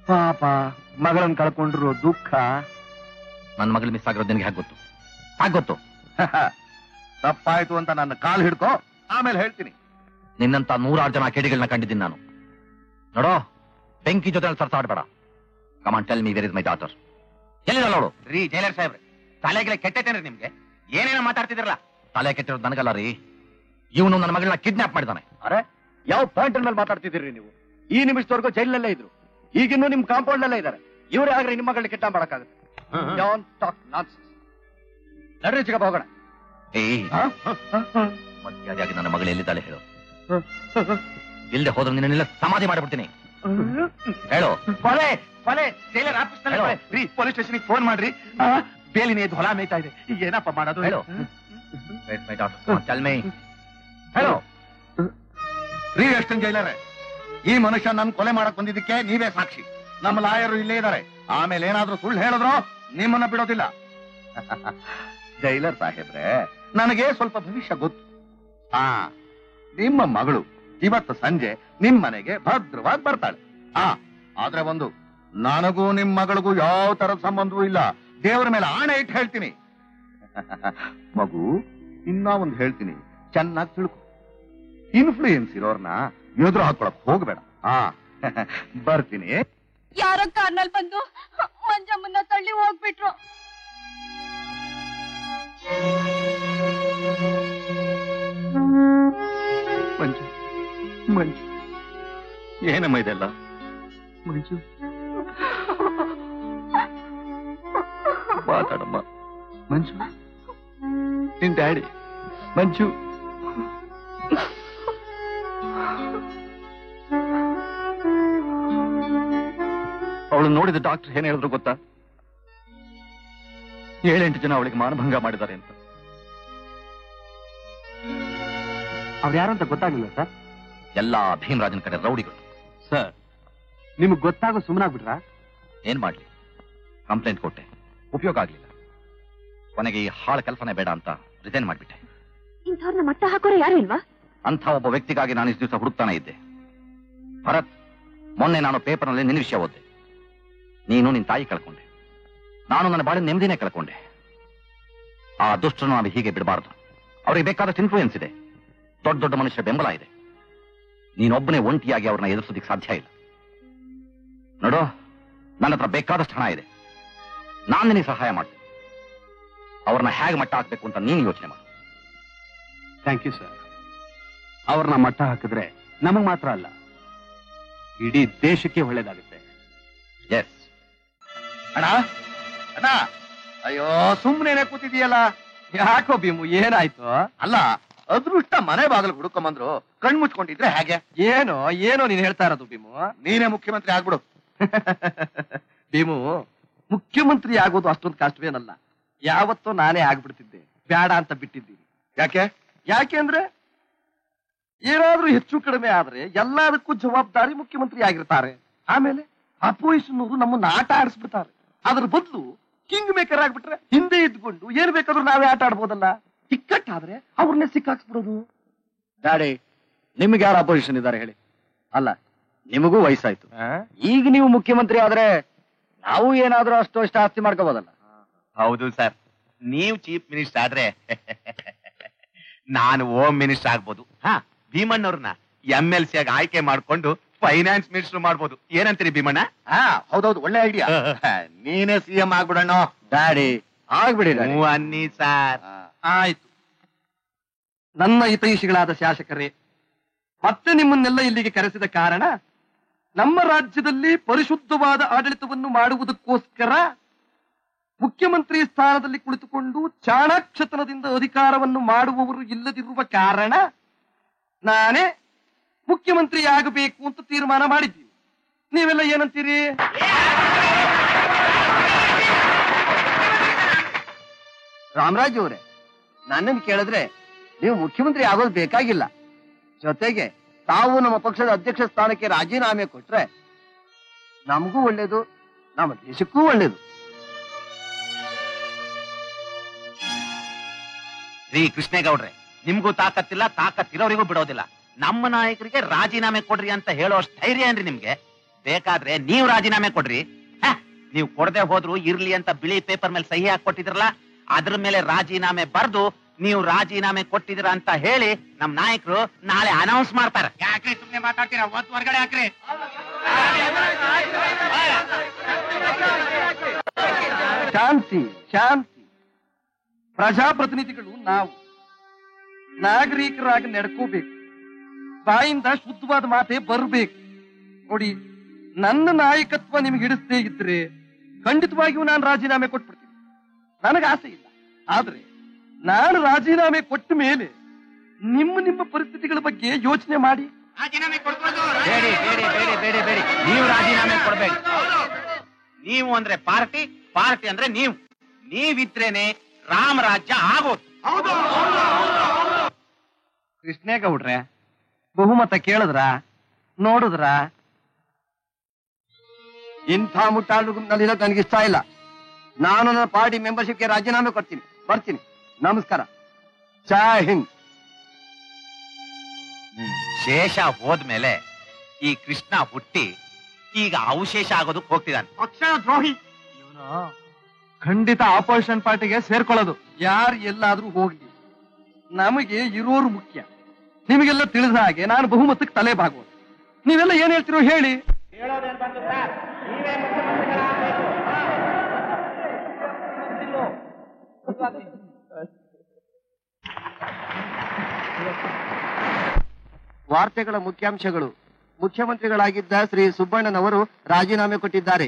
ಪಾಪ, ಮಗಳನ್ನ ಕಳ್ಕೊಂಡ್ರು ದುಃಖ. ನನ್ನ ಮಗಳು ಮಿಸ್ ಆಗಿರೋದು ನಿನಗೆ ಹೇಗೆ ಗೊತ್ತು? ಹಾಗೆ ಗೊತ್ತು. ತಪ್ಪಾಯ್ತು ಅಂತ ನನ್ನ ಕಾಲ್ ಹಿಡ್ಕೋ, ಆಮೇಲೆ ಹೇಳ್ತೀನಿ. ನಿನ್ನಂತ 100 ಜನ ಕೇಡಿಗಳನ್ನ ಕಂಡಿದ್ದೀನಿ ನಾನು. ನೋಡೋ, ಬೆಂಕಿ ಜೊತೆ ಸರ್ಸಾಡ್ಬೇಡ. Come on tell me where is my daughter. ಎಲ್ಲಿರಲ್ಲ ಅವಳು? ರೀ ಜೈಲರ್ ಸಾಹೇಬ್ರೆ, ತಲೆಗೆಲ್ಲ ಕೆಟ್ಟೈತೇನ್ರಿ ನಿಮ್ಗೆ? ಏನೇನೋ ಮಾತಾಡ್ತಿದ್ರಲ್ಲ. ತಲೆ ಕೆಟ್ಟಿರೋದು ನನಗಲ್ಲ ರೀ. ಇವನು ನನ್ನ ಮಗಳನ್ನ ಕಿಡ್ನಾಪ್ ಮಾಡಿದಾನೆ. ಅರೆ, ಯಾವ ಪಾಯಿಂಟ್ ಮೇಲೆ ಮಾತಾಡ್ತಿದ್ದೀರಿ ನೀವು? ಈ ನಿಮಿಷದವರೆಗೂ ಜೈಲಲ್ಲೇ ಇದ್ರು, ಈಗಿನ್ನೂ ನಿಮ್ ಕಾಂಪೌಂಡ್ ಅಲ್ಲೇ ಇದ್ದಾರೆ. ಇವರೇ ಆಗ್ರಿ ನಿಮ್ಮ ಮಗಳನ್ನ ಕಿಡ್ನಾಪ್ ಮಾಡಕ್ಕಾಗುತ್ತೆ? ನಡ್ರಿ ಚಿಕ್ಕಪ್ಪ, ಹೋಗೋಣ. ಮರ್ಯಾದೆಯಾಗಿ ನನ್ನ ಮಗಳು ಎಲ್ಲಿದ್ದಾಳೆ ಹೇಳು. ಇಲ್ಲದೆ ಹೋದ್ರೆ ನಿನ್ನೆಲ್ಲ ಸಮಾಧಿ ಮಾಡಿಬಿಡ್ತೀನಿ. ಹೇಳು. ಕೊಲೆ ಜೈಲರ್ ಆಫೀಸ್ ಪೊಲೀಸ್ ಸ್ಟೇಷನ್ಗೆ ಫೋನ್ ಮಾಡ್ರಿ. ಬೇಲಿನ ಎದ್ದು ಹೊಲ ಮೇಯ್ತಾ ಇದೆ. ಈಗ ಏನಪ್ಪ ಮಾಡೋದು? ಹೇಳು. ಟೆಲ್ ಮೀ ಹೇಳೋ ರೀ ಅಷ್ಟನ್ ಜೈಲರೇ, ಈ ಮನುಷ್ಯ ನನ್ ಕೊಲೆ ಮಾಡಕ್ ಬಂದಿದ್ದಕ್ಕೆ ನೀವೇ ಸಾಕ್ಷಿ. ನಮ್ಮ ಲಾಯರು ಇಲ್ಲೇ ಇದ್ದಾರೆ. ಆಮೇಲೆ ಏನಾದ್ರೂ ಸುಳ್ಳು ಹೇಳಿದ್ರು ನಿಮ್ಮನ್ನ ಬಿಡೋದಿಲ್ಲ. ಜೈಲರ್ ಸಾಹೇಬ್ರೆ, ನನಗೆ ಸ್ವಲ್ಪ ಭವಿಷ್ಯ ಗೊತ್ತು. ನಿಮ್ಮ ಮಗಳು ಇವತ್ತು ಸಂಜೆ ನಿಮ್ ಮನೆಗೆ ಭದ್ರವಾಗಿ ಬರ್ತಾಳೆ. ಆದ್ರೆ ಒಂದು, ನನಗೂ ನಿಮ್ ಮಗಳಿಗೂ ಯಾವ ತರದ ಸಂಬಂಧವೂ ಇಲ್ಲ. ದೇವರ ಮೇಲೆ ಆಣೆ ಇಟ್ಟು ಹೇಳ್ತೀನಿ. ಮಗು, ಇನ್ನ ಒಂದು ಹೇಳ್ತೀನಿ, ಚೆನ್ನಾಗಿ ತಿಳ್ಕೊ. ಇನ್ಫ್ಲೂಯೆನ್ಸ್ ಇರೋರ್ನ ಎದುರು ಹಾಕೊಳಕ್ ಹೋಗ್ಬೇಡ. ಬರ್ತೀನಿ. ಯಾರೋ ಕಾರ್ನಲ್ಲಿ ಬಂದು ಮಂಜಮ್ಮನ್ನ ತಳ್ಳಿ ಹೋಗ್ಬಿಟ್ರು. ಮಂಜು, ಮಂಜು, ಏನಮ್ಮ ಇದೆಲ್ಲ? ಮಂಜು, ಮಾತಾಡಮ್ಮ. ಮಂಜು, ನಿನ್ ಡ್ಯಾಡಿ. ಮಂಜು, ಅವಳು ನೋಡಿದ ಡಾಕ್ಟರ್ ಏನ್ ಹೇಳಿದ್ರು ಗೊತ್ತಾ? 7-8 ಜನ ಅವಳಿಗೆ ಮಾನಭಂಗ ಮಾಡಿದ್ದಾರೆ ಅಂತ. ಅವ್ರು ಯಾರು ಅಂತ ಗೊತ್ತಾಗ್ಲಿಲ್ಲ ಸರ್? ಎಲ್ಲಾ ಭೀಮರಾಜನ್ ಕಡೆ ರೌಡಿಗಳು. ಸರ್, ನಿಮಗ್ ಗೊತ್ತಾಗೋ ಸುಮ್ಮನಾಗ್ಬಿಟ್ರ? ಏನ್ ಮಾಡ್ಲಿ, ಕಂಪ್ಲೇಂಟ್ ಕೊಟ್ಟೆ, ಉಪಯೋಗ ಆಗ್ಲಿಲ್ಲ. ಕೊನೆಗೆ ಈ ಹಾಳ ಕೆಲಸನೇ ಬೇಡ ಅಂತ ರಿಸೈನ್ ಮಾಡ್ಬಿಟ್ಟೆ. ಇಂಥವ್ರನ್ನ ಮಟ್ಟ ಹಾಕೋರು ಯಾರು ಇಲ್ವಾ? ಅಂತ ಒಬ್ಬ ವ್ಯಕ್ತಿಗಾಗಿ ನಾನು ಇಷ್ಟು ದಿವಸ ಹುಡುಕ್ತಾನೆ ಇದ್ದೆ. ಭರತ್, ಮೊನ್ನೆ ನಾನು ಪೇಪರ್ನಲ್ಲಿ ನಿನ್ನ ವಿಷಯ ಓದ್ದೆ. ನೀನು ನಿನ್ನ ತಾಯಿ ಕಳ್ಕೊಂಡೆ, ನಾನು ನನ್ನ ಬಾಳೆ ನೆಮ್ಮದಿನೇ ಕಳ್ಕೊಂಡೆ. ಆ ದುಷ್ಟರನ್ನು ನಾವು ಹೀಗೆ ಬಿಡಬಾರದು. ಅವ್ರಿಗೆ ಬೇಕಾದಷ್ಟು ಇನ್ಫ್ಲೂಯೆನ್ಸ್ ಇದೆ, ದೊಡ್ಡ ದೊಡ್ಡ ಮನುಷ್ಯರ ಬೆಂಬಲ ಇದೆ. ನೀನೊಬ್ಬನೇ ಒಂಟಿಯಾಗಿ ಅವ್ರನ್ನ ಎದುರಿಸೋದಕ್ಕೆ ಸಾಧ್ಯ ಇಲ್ಲ. ನೋಡು, ನನ್ನ ಹತ್ರ ಬೇಕಾದಷ್ಟು ಹಣ ಇದೆ, ನಾನು ನಿನಗೆ ಸಹಾಯ ಮಾಡ್ತೀನಿ. ಅವ್ರನ್ನ ಹೇಗೆ ಮಟ್ಟ ಹಾಕ್ಬೇಕು ಅಂತ ನೀನು ಯೋಚನೆ ಮಾಡು. Thank you sir. ಅವ್ರನ್ನ ಮಟ್ಟ ಹಾಕಿದ್ರೆ ನಮಗ್ ಮಾತ್ರ ಅಲ್ಲ, ಇಡೀ ದೇಶಕ್ಕೆ ಒಳ್ಳೇದಾಗುತ್ತೆ. ಎಸ್. ಅಣ್ಣ, ಅಣ್ಣ, ಅಯ್ಯೋ ಸುಮ್ಮನೆ ಕೂತಿದೀಯಲ್ಲ? ಯಾಕೋ ಭೀಮು, ಏನಾಯ್ತು? ಅಲ್ಲ, ಅದೃಷ್ಟ ಮನೆ ಬಾಗಿಲು ಹುಡುಕೊಂಬಂದ್ರು, ಕಣ್ ಮುಚ್ಕೊಂಡಿದ್ರೆ ಹೇಗೆ? ಏನೋ ಏನೋ ನೀನ್ ಹೇಳ್ತಾ ಇರೋದು ಭೀಮು? ನೀನೇ ಮುಖ್ಯಮಂತ್ರಿ ಆಗ್ಬಿಡು. ಭೀಮು, ಮುಖ್ಯಮಂತ್ರಿ ಆಗೋದು ಅಷ್ಟೊಂದು ಕಷ್ಟವೇನಲ್ಲ. ಯಾವತ್ತೋ ನಾನೇ ಆಗ್ಬಿಡ್ತಿದ್ದೆ, ಬೇಡ ಅಂತ ಬಿಟ್ಟಿದ್ದೀನಿ. ಯಾಕೆ? ಯಾಕೆಂದ್ರೆ ಏನಾದ್ರೂ ಹೆಚ್ಚು ಕಡಿಮೆ ಆದ್ರೆ ಎಲ್ಲದಕ್ಕೂ ಜವಾಬ್ದಾರಿ ಮುಖ್ಯಮಂತ್ರಿ ಆಗಿರ್ತಾರೆ. ಆಮೇಲೆ ಅಪೋಸಿಷನ್ನವರು ನಮ್ಮನ್ನ ಆಟ ಆಡಿಸ್ಬಿಡ್ತಾರೆ. ಅದ್ರ ಬದಲು ಕಿಂಗ್ ಮೇಕರ್ ಆಗ್ಬಿಟ್ರೆ ಹಿಂದೆ ಇದ್ಕೊಂಡು ಏನ್ ಬೇಕಾದ್ರೂ ನಾವೇ ಆಟ ಆಡ್ಬೋದಲ್ಲ. ಇಕ್ಕಟ್ಟಾದ್ರೆ ಅವ್ರನ್ನೇ ಸಿಕ್ಕಾಕ್ಸ್ಬಿಡೋದು. ಡ್ಯಾಡಿ, ನಿಮ್ಗೆ ಯಾರು ಅಪೋಸಿಷನ್ ಇದ್ದಾರೆ ಹೇಳಿ? ಅಲ್ಲ, ನಿಮಗೂ ವಯಸ್ಸಾಯ್ತು. ಈಗ ನೀವು ಮುಖ್ಯಮಂತ್ರಿ ಆದ್ರೆ ನಾವು ಏನಾದ್ರೂ ಅಷ್ಟು ಆಸ್ತಿ ಮಾಡ್ಕೋಬೋದಲ್ಲ. ಹೌದು ಸರ್, ನೀವು ಚೀಫ್ ಮಿನಿಸ್ಟರ್ ಆದ್ರೆ ನಾನು ಹೋಮ್ ಮಿನಿಸ್ಟರ್ ಆಗ್ಬೋದು. ಭೀಮಣ್ಣವ್ರನ್ನ MLC ಆಗಿ ಆಯ್ಕೆ ಮಾಡ್ಕೊಂಡು ಫೈನಾನ್ಸ್ ಮಿನಿಸ್ಟರ್ ಮಾಡ್ಬೋದು. ಏನಂತೀರಿ ಭೀಮಣ್ಣ? ಹೌದೌದು, ಒಳ್ಳೆ ಐಡಿಯಾ. ನೀನೇ CM ಆಗ್ಬಿಡಣ್ಣ. ಡ್ಯಾಡಿ, ಆಗ್ಬಿಡಿ. ಅನ್ನಿ ಸರ್. ಆಯ್ತು. ನನ್ನ ಹಿತೈಷಿಗಳಾದ ಶಾಸಕರೇ, ಮತ್ತೆ ನಿಮ್ಮನ್ನೆಲ್ಲ ಇಲ್ಲಿಗೆ ಕರೆಸಿದ ಕಾರಣ ನಮ್ಮ ರಾಜ್ಯದಲ್ಲಿ ಪರಿಶುದ್ಧವಾದ ಆಡಳಿತವನ್ನು ಮಾಡುವುದಕ್ಕೋಸ್ಕರ ಮುಖ್ಯಮಂತ್ರಿ ಸ್ಥಾನದಲ್ಲಿ ಕುಳಿತುಕೊಂಡು ಚಾಣಾಕ್ಷತನದಿಂದ ಅಧಿಕಾರವನ್ನು ಮಾಡುವವರು ಇಲ್ಲದಿರುವ ಕಾರಣ ನಾನೇ ಮುಖ್ಯಮಂತ್ರಿ ಆಗಬೇಕು ಅಂತ ತೀರ್ಮಾನ ಮಾಡಿದ್ದೀವಿ. ನೀವೆಲ್ಲ ಏನಂತೀರಿ? ರಾಮರಾಜ್ ಅವರೇ, ನನ್ನನ್ನು ಕೇಳಿದ್ರೆ ನೀವು ಮುಖ್ಯಮಂತ್ರಿ ಆಗೋದು ಬೇಕಾಗಿಲ್ಲ. ಜೊತೆಗೆ ತಾವು ನಮ್ಮ ಪಕ್ಷದ ಅಧ್ಯಕ್ಷ ಸ್ಥಾನಕ್ಕೆ ರಾಜೀನಾಮೆ ಕೊಟ್ರೆ ನಮಗೂ ಒಳ್ಳೇದು, ನಮ್ಮ ದೇಶಕ್ಕೂ ಒಳ್ಳೇದು. ರೀ ಕೃಷ್ಣೇಗೌಡ್ರೆ, ನಿಮ್ಗೂ ತಾಕತ್ತಿಲ್ಲ, ತಾಕತ್ತಿರೋರಿಗೂ ಬಿಡೋದಿಲ್ಲ. ನಮ್ಮ ನಾಯಕರಿಗೆ ರಾಜೀನಾಮೆ ಕೊಡ್ರಿ ಅಂತ ಹೇಳೋ ಧೈರ್ಯ ಏನ್ರಿ ನಿಮ್ಗೆ? ಬೇಕಾದ್ರೆ ನೀವು ರಾಜೀನಾಮೆ ಕೊಡ್ರಿ. ನೀವು ಕೊಡದೆ ಹೋದ್ರು ಇರ್ಲಿ ಅಂತ ಬಿಳಿ ಪೇಪರ್ ಮೇಲೆ ಸಹಿ ಹಾಕೊಟ್ಟಿದ್ರಲ್ಲ, ಅದ್ರ ಮೇಲೆ ರಾಜೀನಾಮೆ ಬರ್ದು ನೀವು ರಾಜೀನಾಮೆ ಕೊಟ್ಟಿದ್ದೀರಾ ಅಂತ ಹೇಳಿ ನಮ್ ನಾಯಕರು ನಾಳೆ ಅನೌನ್ಸ್ ಮಾಡ್ತಾರೆ. ಯಾಕ್ರಿ ಸುಮ್ನೆ ಮಾತಾಡ್ತೀರಾ? ಒತ್ತು ಹೊರಗಡೆ ಹಾಕ್ರಿ. ಶಾಂತಿ ಶಾಂತಿ. ಪ್ರಜಾಪ್ರತಿನಿಧಿಗಳು ನಾವು ನಾಗರಿಕರಾಗಿ ನಡ್ಕೋಬೇಕು. ಬಾಯಿಂದ ಶುದ್ಧವಾದ ಮಾತೆ ಬರಬೇಕು. ನೋಡಿ, ನನ್ನ ನಾಯಕತ್ವ ನಿಮ್ಗೆ ಹಿಡಿಸದೇ ಇದ್ರೆ ಖಂಡಿತವಾಗಿಯೂ ನಾನು ರಾಜೀನಾಮೆ ಕೊಟ್ಬಿಡ್ತೀನಿ. ನನಗೆ ಆಸೆ ಇಲ್ಲ. ಆದ್ರೆ ನಾನು ರಾಜೀನಾಮೆ ಕೊಟ್ಟ ಮೇಲೆ ನಿಮ್ಮ ಪರಿಸ್ಥಿತಿಗಳ ಬಗ್ಗೆ ಯೋಚನೆ ಮಾಡಿ. ಬೇಡಿ ಬೇಡಿ ಬೇಡಿ ಬೇಡಿ ಬೇಡಿ, ನೀವು ರಾಜೀನಾಮೆ ಕೊಡ್ಬೇಡಿ. ನೀವು ಅಂದ್ರೆ ಪಾರ್ಟಿ, ಪಾರ್ಟಿ ಅಂದ್ರೆ ನೀವಿದ್ರೇನೆ ರಾಮರಾಜ್ಯ ಆಗೋದು. ಕೃಷ್ಣೇಗೌಡ್ರೆ, ಬಹುಮತ ಕೇಳಿದ್ರ, ನೋಡಿದ್ರ? ಇಂಥ ಮುಟ್ಟಾಳುನಲ್ಲಿ ನನಗಿಷ್ಟ ಇಲ್ಲ. ನಾನು ನನ್ನ ಪಾರ್ಟಿ ಮೆಂಬರ್ಶಿಪ್ಗೆ ರಾಜೀನಾಮೆ ಕೊಡ್ತೀನಿ. ಬರ್ತೀನಿ. ನಮಸ್ಕಾರ. ಜೈ ಹಿಂದ್. ಶೇಷ ಹೋದ್ಮೇಲೆ ಈ ಕೃಷ್ಣ ಹುಟ್ಟಿ ಈಗ ಅವಶೇಷ ಆಗೋದಕ್ಕೆ ಹೋಗ್ತಿದ್ದಾನೆ. ಪಕ್ಷ ದ್ರೋಹಿ. ಖಂಡಿತ ಆಪೋಸಿಷನ್ ಪಾರ್ಟಿಗೆ ಸೇರ್ಕೊಳ್ಳೋದು. ಯಾರು ಎಲ್ಲಾದ್ರೂ ಹೋಗ್ಲಿ, ನಮಗೆ ಇರೋರು ಮುಖ್ಯ. ನಿಮಗೆಲ್ಲ ತಿಳಿದ ಹಾಗೆ ನಾನು ಬಹುಮತಕ್ಕೆ ತಲೆ ಬಾಗುವುದು. ನೀವೆಲ್ಲ ಏನ್ ಹೇಳ್ತಿರೋ ಹೇಳಿ. ವಾರ್ತೆಗಳ ಮುಖ್ಯಾಂಶಗಳು. ಮುಖ್ಯಮಂತ್ರಿಗಳಾಗಿದ್ದ ಶ್ರೀ ಸುಬ್ಬಣ್ಣನವರು ರಾಜೀನಾಮೆ ಕೊಟ್ಟಿದ್ದಾರೆ.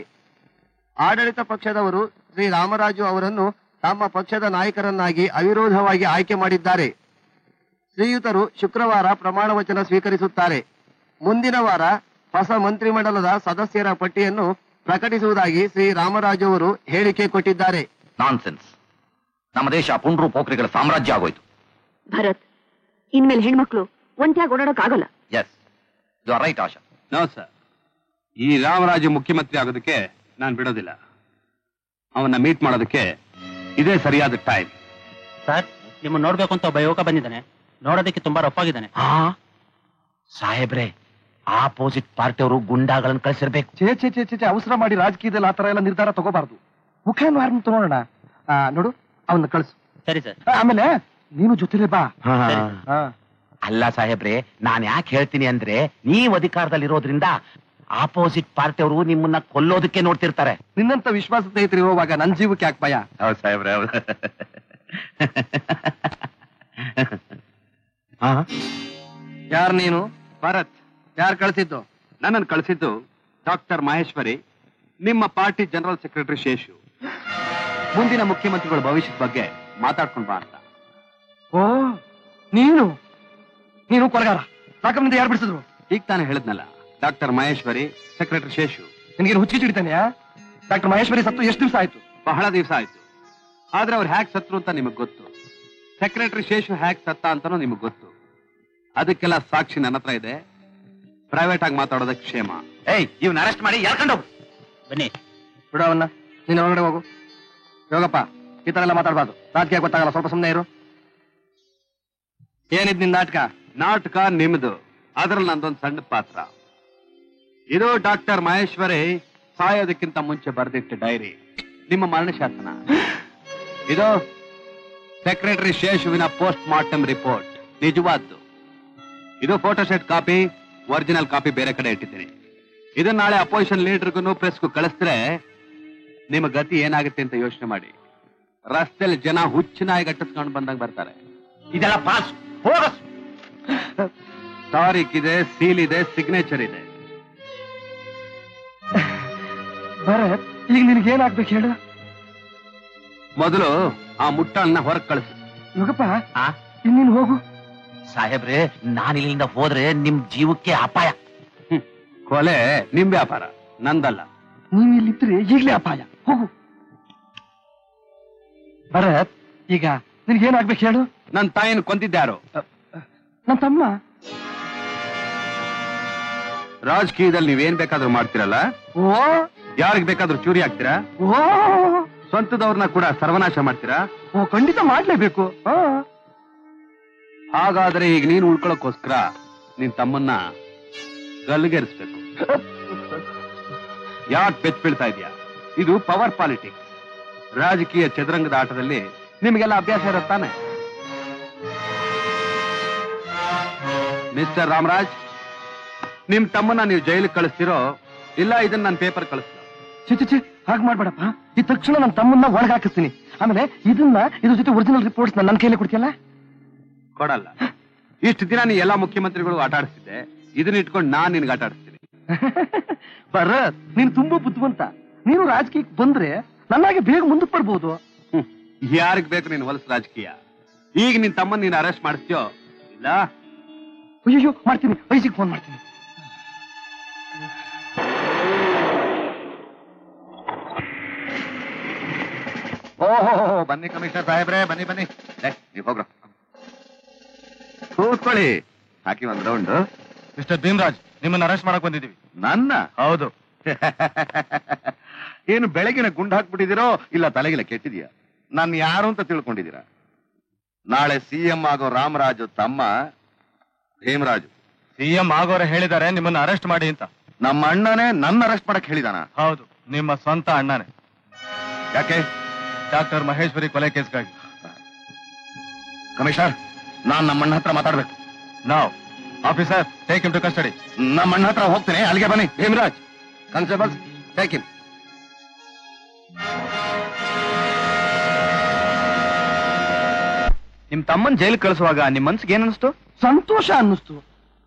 ಆಡಳಿತ ಪಕ್ಷದವರು ಶ್ರೀ ರಾಮರಾಜು ಅವರನ್ನು ತಮ್ಮ ಪಕ್ಷದ ನಾಯಕರನ್ನಾಗಿ ಅವಿರೋಧವಾಗಿ ಆಯ್ಕೆ ಮಾಡಿದ್ದಾರೆ. ಶ್ರೀಯುತರು ಶುಕ್ರವಾರ ಪ್ರಮಾಣ ವಚನ ಸ್ವೀಕರಿಸುತ್ತಾರೆ. ಮುಂದಿನ ವಾರ ಹೊಸ ಮಂತ್ರಿಮಂಡಲದ ಸದಸ್ಯರ ಪಟ್ಟಿಯನ್ನು ಪ್ರಕಟಿಸುವುದಾಗಿ ಶ್ರೀ ರಾಮರಾಜು ಅವರು ಹೇಳಿಕೆ ಕೊಟ್ಟಿದ್ದಾರೆ. ನಾನ್ಸೆನ್ಸ್. ನಮ್ಮ ದೇಶ ಪುಂಡ್ರು ಪೋಖ್ರಿಗಳ ಸಾಮ್ರಾಜ್ಯ ಆಗೋಯ್ತು. ಭರತ್, ಇನ್ಮೇಲೆ ಹೆಣ್ಮಕ್ಳು ಒಂಟಿಯಾಗಿ ಓಡಾಡೋಕ್ಕಾಗಲ್ಲ. Yes, you are right Asha. No sir, ಈ ರಾಮರಾಜು ಮುಖ್ಯಮಂತ್ರಿ ಆಗೋದಕ್ಕೆ ನಾನು ಬಿಡೋದಿಲ್ಲ. ಅವನ್ನ ಮೀಟ್ ಮಾಡೋದಕ್ಕೆ ಇದೇ ಸರಿಯಾದ ಟೈಮ್. ಸರ್, ನಿಮ್ಮ ನೋಡ್ಬೇಕು ಅಂತ ಒಬ್ಬ ಯುವಕ ಬಂದಿದ್ದಾನೆ. ನೋಡೋದಕ್ಕೆ ತುಂಬಾ ರಫಾಗಿದ್ದಾನೆ. ಸಾಹೇಬ್ರೆ, ಆಪೋಸಿಟ್ ಪಾರ್ಟಿಯವರು ಗುಂಡಾಗಳನ್ನು ಕಳಿಸಿರ್ಬೇಕು. ಚೇ ಅವಸರ ಮಾಡಿ ರಾಜಕೀಯದಲ್ಲಿ ಆತರ ಎಲ್ಲ ನಿರ್ಧಾರ ತಗೋಬಾರ್ದು. ಮುಖೇನು ಯಾರನ್ನ ನೋಡೋಣ. ನೋಡು, ಅವನ್ನ ಕಳಿಸು. ಸರಿ ಸರ್. ಆಮೇಲೆ ನೀನು ಜೊತೆಲೇ ಬಾ. ಅಲ್ಲ ಸಾಹೇಬ್ರೆ, ನಾನ್ ಯಾಕೆ ಹೇಳ್ತೀನಿ ಅಂದ್ರೆ, ನೀವು ಅಧಿಕಾರದಲ್ಲಿರೋದ್ರಿಂದ ಆಪೋಸಿಟ್ ಪಾರ್ಟಿಯವರು ನಿಮ್ಮನ್ನ ಕೊಲ್ಲೋದಕ್ಕೆ ನೋಡ್ತಿರ್ತಾರೆ. ನಿನ್ನಂತ ವಿಶ್ವಾಸ ಸ್ನೇಹಿತರು ಇರುವಾಗ ನನ್ ಜೀವಕ್ಕೆ ಯಾಕೆ ಭಯ? ಹೌದು ಸಾಹೇಬ್ರೆ, ಹೌದು. ಯಾರು ನೀನು? ಭರತ್. ಯಾರು ಕಳಿಸಿದ್ದು? ನನ್ನನ್ನು ಕಳಿಸಿದ್ದು ಡಾಕ್ಟರ್ ಮಹೇಶ್ವರಿ, ನಿಮ್ಮ ಪಾರ್ಟಿ ಜನರಲ್ ಸೆಕ್ರೆಟರಿ ಶೇಷು. ಮುಂದಿನ ಮುಖ್ಯಮಂತ್ರಿಗಳ ಭವಿಷ್ಯದ ಬಗ್ಗೆ ಮಾತಾಡ್ಕೊಂಡು ಬಾ ಅಂತ. ಓ, ನೀನು ಕೊಲಗಾರ. ಸಾಕಮ್ಮಿಂದ ಯಾರು ಬಿಡಿಸಿದ್ರು? ಈಗ ತಾನೇ ಹೇಳಿದ್ನಲ್ಲ, ಡಾಕ್ಟರ್ ಮಹೇಶ್ವರಿ, ಸೆಕ್ರೆಟರಿ ಶೇಷು. ನಿನಗೇನು ಹುಚ್ಚಿ ಹಿಡಿತಾನೆ? ಡಾಕ್ಟರ್ ಮಹೇಶ್ವರಿ ಸತ್ತು ಎಷ್ಟು ದಿವಸ ಆಯ್ತು? ಬಹಳ ದಿವಸ ಆಯ್ತು. ಆದ್ರೆ ಅವ್ರು ಹ್ಯಾಕ್ ಸತ್ರು ಅಂತ ನಿಮಗ್ ಗೊತ್ತು. ಸೆಕ್ರೆಟರಿ ಶೇಷು ಹ್ಯಾಕ್ ಸತ್ತ ಅಂತಾನೂ ನಿಮಗ್ ಗೊತ್ತು. ಅದಕ್ಕೆಲ್ಲ ಸಾಕ್ಷಿ ನನ್ನ ಹತ್ರ ಇದೆ. ಪ್ರೈವೇಟ್ ಆಗಿ ಮಾತಾಡೋದಕ್ಕೆ ಕ್ಷೇಮ. ಇವ್ನ ಅರೆಸ್ಟ್ ಮಾಡಿ ಯಾರ್ಕೊಂಡು ಬನ್ನಿ. ಬಿಡವನ್ನ. ನೀನು ಒಳಗಡೆ ಹೋಗು. ಯೋಗಪ್ಪ, ಈ ತರ ಎಲ್ಲ ಮಾತಾಡಬಾರ್ದು. ರಾಜಕೀಯ ಗೊತ್ತಾಗಲ್ಲ, ಸ್ವಲ್ಪ ಸುಮ್ಮನೆ ಇರು. ಏನಿದ್ ನಿನ್ ನಾಟಕ? ನಾಟಕ ನಿಮ್ದು, ಅದ್ರಲ್ಲಿ ನಂದೊಂದು ಸಣ್ಣ ಪಾತ್ರ. ಇದು ಡಾಕ್ಟರ್ ಮಹೇಶ್ವರಿ ಸಾಯೋದಕ್ಕಿಂತ ಮುಂಚೆ ಬರೆದಿಟ್ಟ ಡೈರಿ, ನಿಮ್ಮ ಮರಣ ಶಾಸನ. ಇದು ಸೆಕ್ರೆಟರಿ ಶೇಷುವಿನ ಪೋಸ್ಟ್ ಮಾರ್ಟಮ್ ರಿಪೋರ್ಟ್, ನಿಜವಾದ್ದು. ಇದು ಫೋಟೋಶೆಟ್ ಕಾಪಿ, ಒರಿಜಿನಲ್ ಕಾಪಿ ಬೇರೆ ಕಡೆ ಇಟ್ಟಿದ್ದೀನಿ. ಇದನ್ನ ನಾಳೆ ಅಪೋಸಿಷನ್ ಲೀಡರ್ಗೂ ಪ್ರೆಸ್ಗೂ ಕಳಿಸಿದ್ರೆ ನಿಮ್ಮ ಗತಿ ಏನಾಗುತ್ತೆ ಅಂತ ಯೋಚನೆ ಮಾಡಿ. ರಸ್ತೆಯಲ್ಲಿ ಜನ ಹುಚ್ಚನಾಗಿ ಗಟ್ಟಿಸ್ಕೊಂಡು ಬಂದಾಗ ಬರ್ತಾರೆ. ಇದೆಲ್ಲ ಪಾಸ್ ಬೋಗಸ್. ತಾರೀಖ್ ಇದೆ, ಸೀಲ್ ಇದೆ, ಸಿಗ್ನೇಚರ್ ಇದೆ. ಭರತ್, ಈಗ ನಿನಗೇನಾಗ್ಬೇಕು ಹೇಳು? ಮೊದಲು ಆ ಮುಟ್ಟಾಳನ್ನ ಹೊರಗೆ ಕಳಿಸು. ಯೋಗಪ್ಪ, ಇನ್ನೀನು ಹೋಗು. ಸಾಹೇಬ್ರೆ, ನಾನಿಲ್ಲಿಂದ ಹೋದ್ರೆ ನಿಮ್ ಜೀವಕ್ಕೆ ಅಪಾಯ. ಕೊಲೆ ನಿಮ್ ವ್ಯಾಪಾರ, ನಂದಲ್ಲ. ನೀವು ಇಲ್ಲಿದ್ರೆ ಈಗಲೇ ಅಪಾಯ. ಹೋಗು. ಭರತ್, ಈಗ ನಿನಗೇನಾಗ್ಬೇಕು ಹೇಳು? ನನ್ನ ತಾಯಿನ ಕೊಂದಿದ್ಯಾರು? ನನ್ನ ತಮ್ಮ. ರಾಜಕೀಯದಲ್ಲಿ ನೀವೇನ್ ಬೇಕಾದ್ರೂ ಮಾಡ್ತೀರಲ್ಲ. ಓ, ಯಾರಿಗ್ ಬೇಕಾದ್ರೂ ಚೂರಿ ಹಾಕ್ತೀರಾ? ಓ, ಸ್ವಂತದವ್ರನ್ನ ಕೂಡ ಸರ್ವನಾಶ ಮಾಡ್ತೀರಾ? ಓ, ಖಂಡಿತ ಮಾಡ್ಲೇಬೇಕು. ಹಾಗಾದ್ರೆ ಈಗ ನೀನು ಉಳ್ಕೊಳಕ್ಕೋಸ್ಕರ ನಿನ್ ತಮ್ಮನ್ನ ಗಲ್ಲಿಗೇರಿಸ್ಬೇಕು. ಯಾಕೆ ಬೆಚ್ಚ ಬೀಳ್ತಾ ಇದೆಯಾ? ಇದು ಪವರ್ ಪಾಲಿಟಿಕ್ಸ್, ರಾಜಕೀಯ ಚದುರಂಗದ ಆಟದಲ್ಲಿ ನಿಮಗೆಲ್ಲ ಅಭ್ಯಾಸ ಇರುತ್ತಾನೆ. ಮಿಸ್ಟರ್ ರಾಮರಾಜ್, ನಿಮ್ ತಮ್ಮನ್ನ ನೀವು ಜೈಲಿಗೆ ಕಳಿಸ್ತಿರೋ ಇಲ್ಲ ಇದನ್ನ ನಾನು ಪೇಪರ್ ಕಳಿಸ್ತೀರೋ? ಚಿಚಿ, ಹಾಗೆ ಮಾಡ್ಬೇಡಪ್ಪ. ಈ ತಕ್ಷಣ ನನ್ನ ತಮ್ಮನ್ನ ಒಳಗೆ ಹಾಕಿಸ್ತೀನಿ. ಆಮೇಲೆ ಇದ್ರ ಜೊತೆ ಒರಿಜಿನಲ್ ರಿಪೋರ್ಟ್ಸ್ ನನ್ನ ಕೈಯಲ್ಲಿ ಕೊಡ್ತೀಯಲ್ಲ? ಕೊಡಲ್ಲ. ಇಷ್ಟು ದಿನ ನೀ ಎಲ್ಲಾ ಮುಖ್ಯಮಂತ್ರಿಗಳು ಆಟ ಆಡಿಸ್ತಿದ್ದೆ, ಇದನ್ನ ಇಟ್ಕೊಂಡು ನಾನ್ ನಿನ್ಗೆ ಆಟ ಆಡಿಸ್ತೀನಿ. ಭರತ್, ನೀನು ತುಂಬಾ ಬುದ್ಧಿವಂತ. ನೀನು ರಾಜಕೀಯಕ್ಕೆ ಬಂದ್ರೆ ನನ್ನಾಗೆ ಬೇಗ ಮುಂದಕ್ಕೆ ಬರ್ಬೋದು. ಯಾರಿಗ್ ಬೇಕು ನೀನು ಹೊಲಸು ರಾಜಕೀಯ? ಈಗ ನಿನ್ ತಮ್ಮನ್ ನೀನು ಅರೆಸ್ಟ್ ಮಾಡಿಸ್ತೀಯೋ ಇಲ್ಲ? ಅಯ್ಯೋ, ಮಾಡ್ತೀನಿ. ವಯಸ್ಸಿಗೆ ಫೋನ್ ಮಾಡ್ತೀನಿ. ಓಹೋ, ಬನ್ನಿ ಕಮಿಷನರ್ ಸಾಹೇಬ್ರೆ, ಬನ್ನಿ. ನೀವು ಹೋಗ್ರ. ಕೂತ್ಕೊಳ್ಳಿ. ಹಾಕಿ ಒಂದ್ ರೌಂಡ್. ಮಿಸ್ಟರ್ ಭೀಮರಾಜ್, ನಿಮ್ಮನ್ನ ಅರೆಸ್ಟ್ ಮಾಡಕ್ ಬಂದಿದ್ದೀವಿ. ನನ್ನ? ಹೌದು. ಏನು ಬೆಳಗಿನ ಗುಂಡು ಹಾಕ್ಬಿಟ್ಟಿದ್ದೀರೋ ಇಲ್ಲ ತಲೆಗಿಲ್ಲ ಕೆಟ್ಟಿದ್ಯಾ? ನಾನು ಯಾರು ಅಂತ ತಿಳ್ಕೊಂಡಿದ್ದೀರಾ? ನಾಳೆ ಸಿಎಂ ಆಗೋ ರಾಮರಾಜು ತಮ್ಮ ಭೀಮರಾಜು. ಸಿಎಂ ಆಗೋರೆ ಹೇಳಿದ್ದಾರೆ ನಿಮ್ಮನ್ನ ಅರೆಸ್ಟ್ ಮಾಡಿ ಅಂತ. ನಮ್ಮ ಅಣ್ಣನೇ ನನ್ನ ಅರೆಸ್ಟ್ ಮಾಡಕ್ ಹೇಳಿದಾನ? ಹೌದು, ನಿಮ್ಮ ಸ್ವಂತ ಅಣ್ಣನೇ. ಯಾಕೆ? ಡಾಕ್ಟರ್ ಮಹೇಶ್ವರಿ ಕೊಲೆ ಕೇಸ್ಗಾಗಿ. ಕಮಿಷನರ್, ನಾನ್ ನಮ್ಮ ಅಣ್ಣ ಹತ್ರ ಮಾತಾಡ್ಬೇಕು. ನಾವ್ officer, take him to custody. ನಮ್ಮ ಅಣ್ಣ ಹತ್ರ ಹೋಗ್ತೇನೆ, ಅಲ್ಲಿಗೆ ಬನ್ನಿ. Bhimraj, constables, take him. ನಿಮ್ ತಮ್ಮನ್ ಜೈಲು ಕಳಿಸುವಾಗ ನಿಮ್ ಮನ್ಸಿಗೆ ಏನ್ ಅನಿಸ್ತು? ಸಂತೋಷ ಅನ್ನಿಸ್ತು.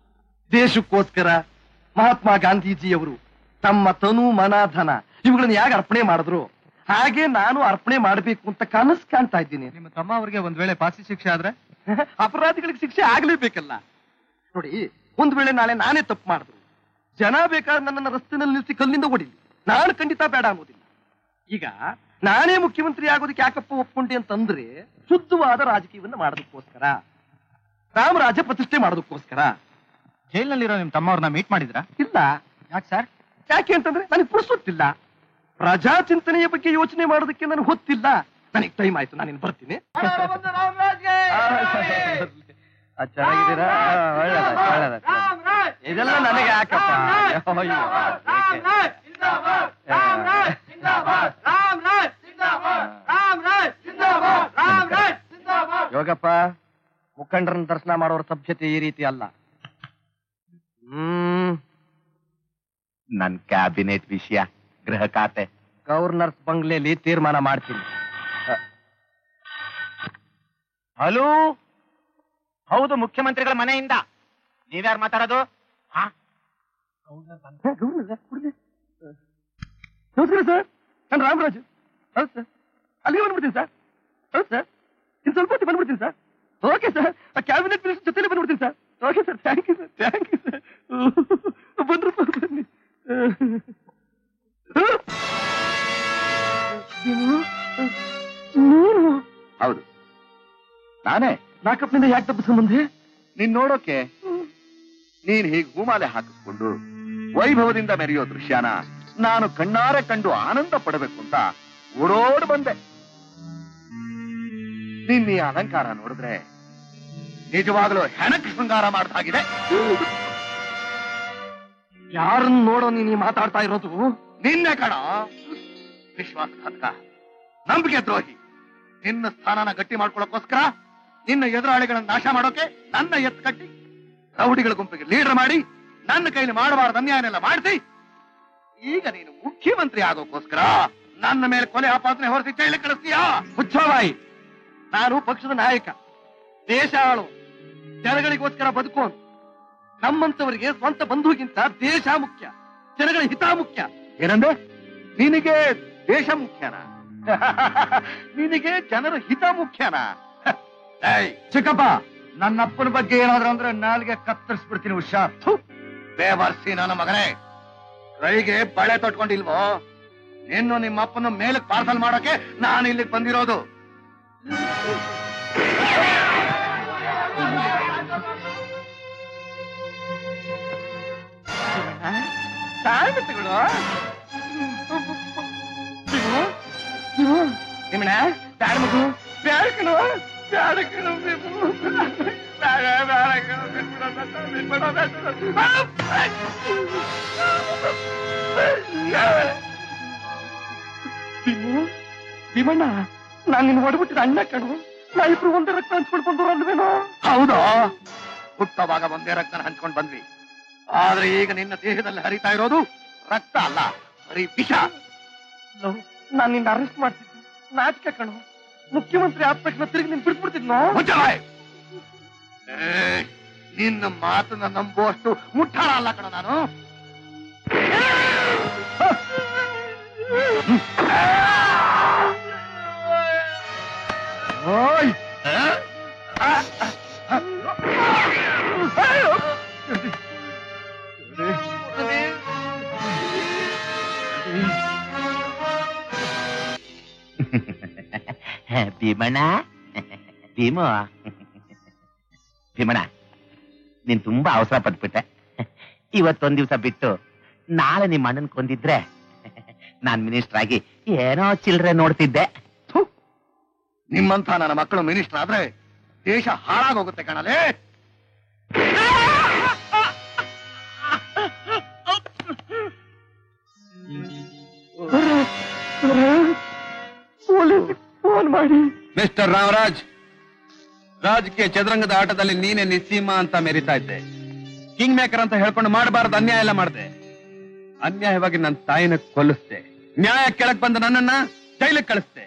ದೇಶಕ್ಕೋಸ್ಕರ ಮಹಾತ್ಮ ಗಾಂಧೀಜಿಯವರು ತಮ್ಮ ತನು ಮನ ಧನ ಇವುಗಳನ್ನ ಯಾಕೆ ಅರ್ಪಣೆ ಮಾಡಿದ್ರು ಹಾಗೆ ನಾನು ಅರ್ಪಣೆ ಮಾಡಬೇಕು ಅಂತ ಕನಸು ಕಾಣ್ತಾ ಇದ್ದೀನಿ. ನಿಮ್ಮ ತಮ್ಮ ಅವರಿಗೆ ಒಂದ್ ವೇಳೆ ಫಾಸಿ ಶಿಕ್ಷೆ ಆದ್ರೆ ಅಪರಾಧಿಗಳಿಗೆ ಶಿಕ್ಷೆ ಆಗ್ಲೇಬೇಕಲ್ಲ. ನೋಡಿ, ಒಂದ್ ವೇಳೆ ನಾಳೆ ನಾನೇ ತಪ್ಪು ಮಾಡಿದ್ರು ಜನ ಬೇಕಾದ್ರೆ ನನ್ನನ್ನು ರಸ್ತೆನಲ್ಲಿ ನಿಲ್ಲಿಸಿ ಕಲ್ಲಿಂದ ಹೊಡಿಲಿ, ನಾನು ಖಂಡಿತ ಬೇಡ ಅನ್ನೋದಿಲ್ಲ. ಈಗ ನಾನೇ ಮುಖ್ಯಮಂತ್ರಿ ಆಗೋದಕ್ಕೆ ಯಾಕಪ್ಪ ಒಪ್ಕೊಂಡೆ ಅಂತಂದ್ರೆ ಶುದ್ಧವಾದ ರಾಜಕೀಯವನ್ನ ಮಾಡೋದಕ್ಕೋಸ್ಕರ, ರಾಮರಾಜ ಪ್ರತಿಷ್ಠೆ ಮಾಡೋದಕ್ಕೋಸ್ಕರ. ಜೈಲಿನಲ್ಲಿರೋ ನಿಮ್ ತಮ್ಮವ್ರನ್ನ ಮೀಟ್ ಮಾಡಿದ್ರಾ? ಇಲ್ಲ. ಯಾಕೆ ಸರ್? ಯಾಕೆ ಅಂತಂದ್ರೆ ನನಗೆ ಪುರ್ಸೊತ್ತಿಲ್ಲ. ಪ್ರಜಾ ಚಿಂತನೆಯ ಬಗ್ಗೆ ಯೋಚನೆ ಮಾಡೋದಕ್ಕೆ ನನಗೆ ಹೊತ್ತಿಲ್ಲ. ನನಗೆ ಟೈಮ್ ಆಯ್ತು, ನಾನಿನ್ ಬರ್ತೀನಿ. ಚೆನ್ನಾಗಿದ್ದೀರಾ? ಇದೆಲ್ಲ ನನಗೆ ಯಾಕಪ್ಪ? ಯೋಗಪ್ಪ, ಮುಖಂಡರನ್ನ ದರ್ಶನ ಮಾಡೋರ ಸಭ್ಯತೆ ಈ ರೀತಿ ಅಲ್ಲ. ನನ್ ಕ್ಯಾಬಿನೆಟ್ ವಿಷಯ, ಗೃಹ ಖಾತೆ, ಗವರ್ನರ್ಸ್ ಬಂಗ್ಲೆಯಲ್ಲಿ ತೀರ್ಮಾನ ಮಾಡ್ತೀನಿ. ಹಲೋ, ಹೌದು, ಮುಖ್ಯಮಂತ್ರಿಗಳ ಮನೆಯಿಂದ. ನೀವ್ಯಾರು ಮಾತಾಡೋದು? ನಮಸ್ಕಾರ ಸರ್, ನಾನು ರಾಮರಾಜು. ಹೌದು ಸರ್, ಅಲ್ಲಿಗೆ ಬಂದ್ಬಿಡ್ತೀನಿ ಸರ್. ಹೌದು ಸರ್, ಇನ್ನು ಸ್ವಲ್ಪ ಹೊತ್ತು ಬಂದ್ಬಿಡ್ತೀನಿ sir. Okay sir, cabinet minister ಜೊತೆಲೆ ಬಂದ್ಬಿಡ್ತೀನಿ sir. Okay sir, thank you sir, thank you sir. ಬಂದ್ರು ಬನ್ನಿ. ನೀನು? ಹೌದು, ನಾನೇ. ನಾಕಪ್ನಿಂದ ಯಾಕೆ ತಪ್ಪಿಸ್ಕೊಂಡ್ಬಂದೆ? ನೀನ್ ನೋಡೋಕೆ ನೀನ್ ಹೀಗ್ ಹೂಮಾಲೆ ಹಾಕಿಸ್ಕೊಂಡು ವೈಭವದಿಂದ ಮೆರೆಯೋ ದೃಶ್ಯನ ನಾನು ಕಣ್ಣಾರೆ ಕಂಡು ಆನಂದ ಪಡಬೇಕು ಅಂತ ಓಡೋಡ್ ಬಂದೆ. ನಿನ್ನ ಈ ಅಲಂಕಾರ ನೋಡಿದ್ರೆ ನಿಜವಾಗ್ಲೂ ಹೆಣಕ್ ಶೃಂಗಾರ ಮಾಡ್ದಾಗಿದೆ. ಯಾರನ್ನ ನೋಡೋ ನೀನು ಮಾತಾಡ್ತಾ ಇರೋದು? ನಿನ್ನೆ ಕಣ, ವಿಶ್ವಾಸಘಾತಕ, ನಂಬಿಕೆ ದ್ರೋಹಿ. ನಿನ್ನ ಸ್ಥಾನನ ಗಟ್ಟಿ ಮಾಡ್ಕೊಳ್ಳೋಕೋಸ್ಕರ ನಿನ್ನ ಎದುರಾಳಿಗಳನ್ನ ನಾಶ ಮಾಡೋಕೆ ನನ್ನ ಎತ್ತು ಕಟ್ಟಿ ರೌಡಿಗಳ ಗುಂಪಿಗೆ ಲೀಡರ್ ಮಾಡಿ ನನ್ನ ಕೈಲಿ ಮಾಡಬಾರದು ಅನ್ಯಾಯನೆಲ್ಲ ಮಾಡಿಸಿ ಈಗ ನೀನು ಮುಖ್ಯಮಂತ್ರಿ ಆಗೋಕೋಸ್ಕರ ನನ್ನ ಮೇಲೆ ಕೊಲೆ ಆಪಾದನೆ ಹೊರಸಿ ಜೈಲಿಗೆ ಕಳಿಸ್ತೀಯಾ? ಹುಚ್ಚವಾಯಿ, ನಾನು ಪಕ್ಷದ ನಾಯಕ, ದೇಶ ಆಳು, ಜನಗಳಿಗೋಸ್ಕರ ಬದುಕೋನು. ನಮ್ಮಂತವರಿಗೆ ಸ್ವಂತ ಬಂಧುಗಿಂತ ದೇಶ ಮುಖ್ಯ, ಜನಗಳ ಹಿತ ಮುಖ್ಯ. ಏನಂದ್ರೆ ನಿನಗೆ ದೇಶ ಮುಖ್ಯನಾ? ನಿನಗೆ ಜನರ ಹಿತ ಮುಖ್ಯನಾ? ಚಿಕ್ಕಪ್ಪ, ನನ್ನಪ್ಪನ ಬಗ್ಗೆ ಏನಾದ್ರು ಅಂದ್ರೆ ನಾಲ್ಗೆ ಕತ್ತರಿಸ್ಬಿಡ್ತೀನಿ. ಹುಷಾರ್. ಬೇವರ್ಸಿ ನನ್ನ ಮಗನೇ, ಕೈಗೆ ಬಳೆ ತೊಟ್ಕೊಂಡಿಲ್ವೋ? ನಿನ್ನು ನಿಮ್ಮಪ್ಪನ ಮೇಲಕ್ಕೆ ಪಾರ್ಸಲ್ ಮಾಡೋಕೆ ನಾನು ಇಲ್ಲಿಗೆ ಬಂದಿರೋದು. ನಿಮ್ಮಣ್ಣ ಬ್ಯಾಡ ಮಗು, ಬ್ಯಾಡ ಕಣೋ, ಬ್ಯಾಡ ಕಣೋ, ಭೀಮಣ್ಣ, ನಾನು ನಿನ್ನ ಹೊಡ್ಬಿಟ್ಟಿದ ಅಣ್ಣ ಕಣು. ನಾ ಇಬ್ರು ಒಂದೇ ರಕ್ತ ಹಂಚ್ಕೊಂಡು ಬಂದವರು ಅಲ್ವೇನೋ? ಹೌದಾ? ಹುಟ್ಟವಾಗ ಒಂದೇ ರಕ್ತನ ಹಂಚ್ಕೊಂಡು ಬಂದ್ವಿ. ಆದ್ರೆ ಈಗ ನಿನ್ನ ದೇಹದಲ್ಲಿ ಹರಿತಾ ಇರೋದು ರಕ್ತ ಅಲ್ಲ, ಬರೀ ವಿಷ. ನಾನು ನಿನ್ನ ಅರೆಸ್ಟ್ ಮಾಡ್ತಿದ್ದೆ, ನಾಟಕ ಕಣು. ಮುಖ್ಯಮಂತ್ರಿ ಆದ ತಕ್ಷಣ ತಿರುಗಿ ನಿನ್ ಬಿಡ್ಬಿಡ್ತಿದ್ನೋ? ನಿನ್ನ ಮಾತನ್ನ ನಂಬುವಷ್ಟು ಮುಟ್ಟಾಳ ಅಲ್ಲ ಕಣ ನಾನು. ಓಯ್, ಭೀಮಣ್ಣ, ಭೀಮ, ಭೀಮಣ್ಣ, ನೀನ್ ತುಂಬಾ ಅವಸರ ಪಟ್ಬಿಟ್ಟೆ. ಇವತ್ತೊಂದ್ ದಿವ್ಸ ಬಿಟ್ಟು ನಾಳೆ ನಿಮ್ಮ ಅಣ್ಣನ್ ಕೊಂದಿದ್ರೆ ನಾನ್ ಮಿನಿಸ್ಟರ್ ಆಗಿ ಏನೋ ಚಿಲ್ರೆ ನೋಡ್ತಿದ್ದೆ. ನಿಮ್ಮಂತ ನನ್ನ ಮಕ್ಕಳು ಮಿನಿಸ್ಟರ್ ಆದ್ರೆ ದೇಶ ಹಾಳಾಗೋಗುತ್ತೆ ಕಣಲೇ. ಫೋನ್ ಮಾಡಿ. ಮಿಸ್ಟರ್ ರಾಮರಾಜ್, ರಾಜಕೀಯ ಚದುರಂಗದ ಆಟದಲ್ಲಿ ನೀನೆ ನಿಸ್ಸೀಮ ಅಂತ ಮೆರಿತಾ ಇದ್ದೆ. ಕಿಂಗ್ ಮೇಕರ್ ಅಂತ ಹೇಳ್ಕೊಂಡು ಮಾಡಬಾರದು ಅನ್ಯಾಯ ಎಲ್ಲ ಮಾಡಿದೆ. ಅನ್ಯಾಯವಾಗಿ ನನ್ನ ತಾಯಿನ ಕೊಲ್ಲಿಸ್ದೆ. ನ್ಯಾಯ ಕೆಳಕ್ ಬಂದ ನನ್ನನ್ನ ಜೈಲಿಗೆ ಕಳಿಸ್ದೆ.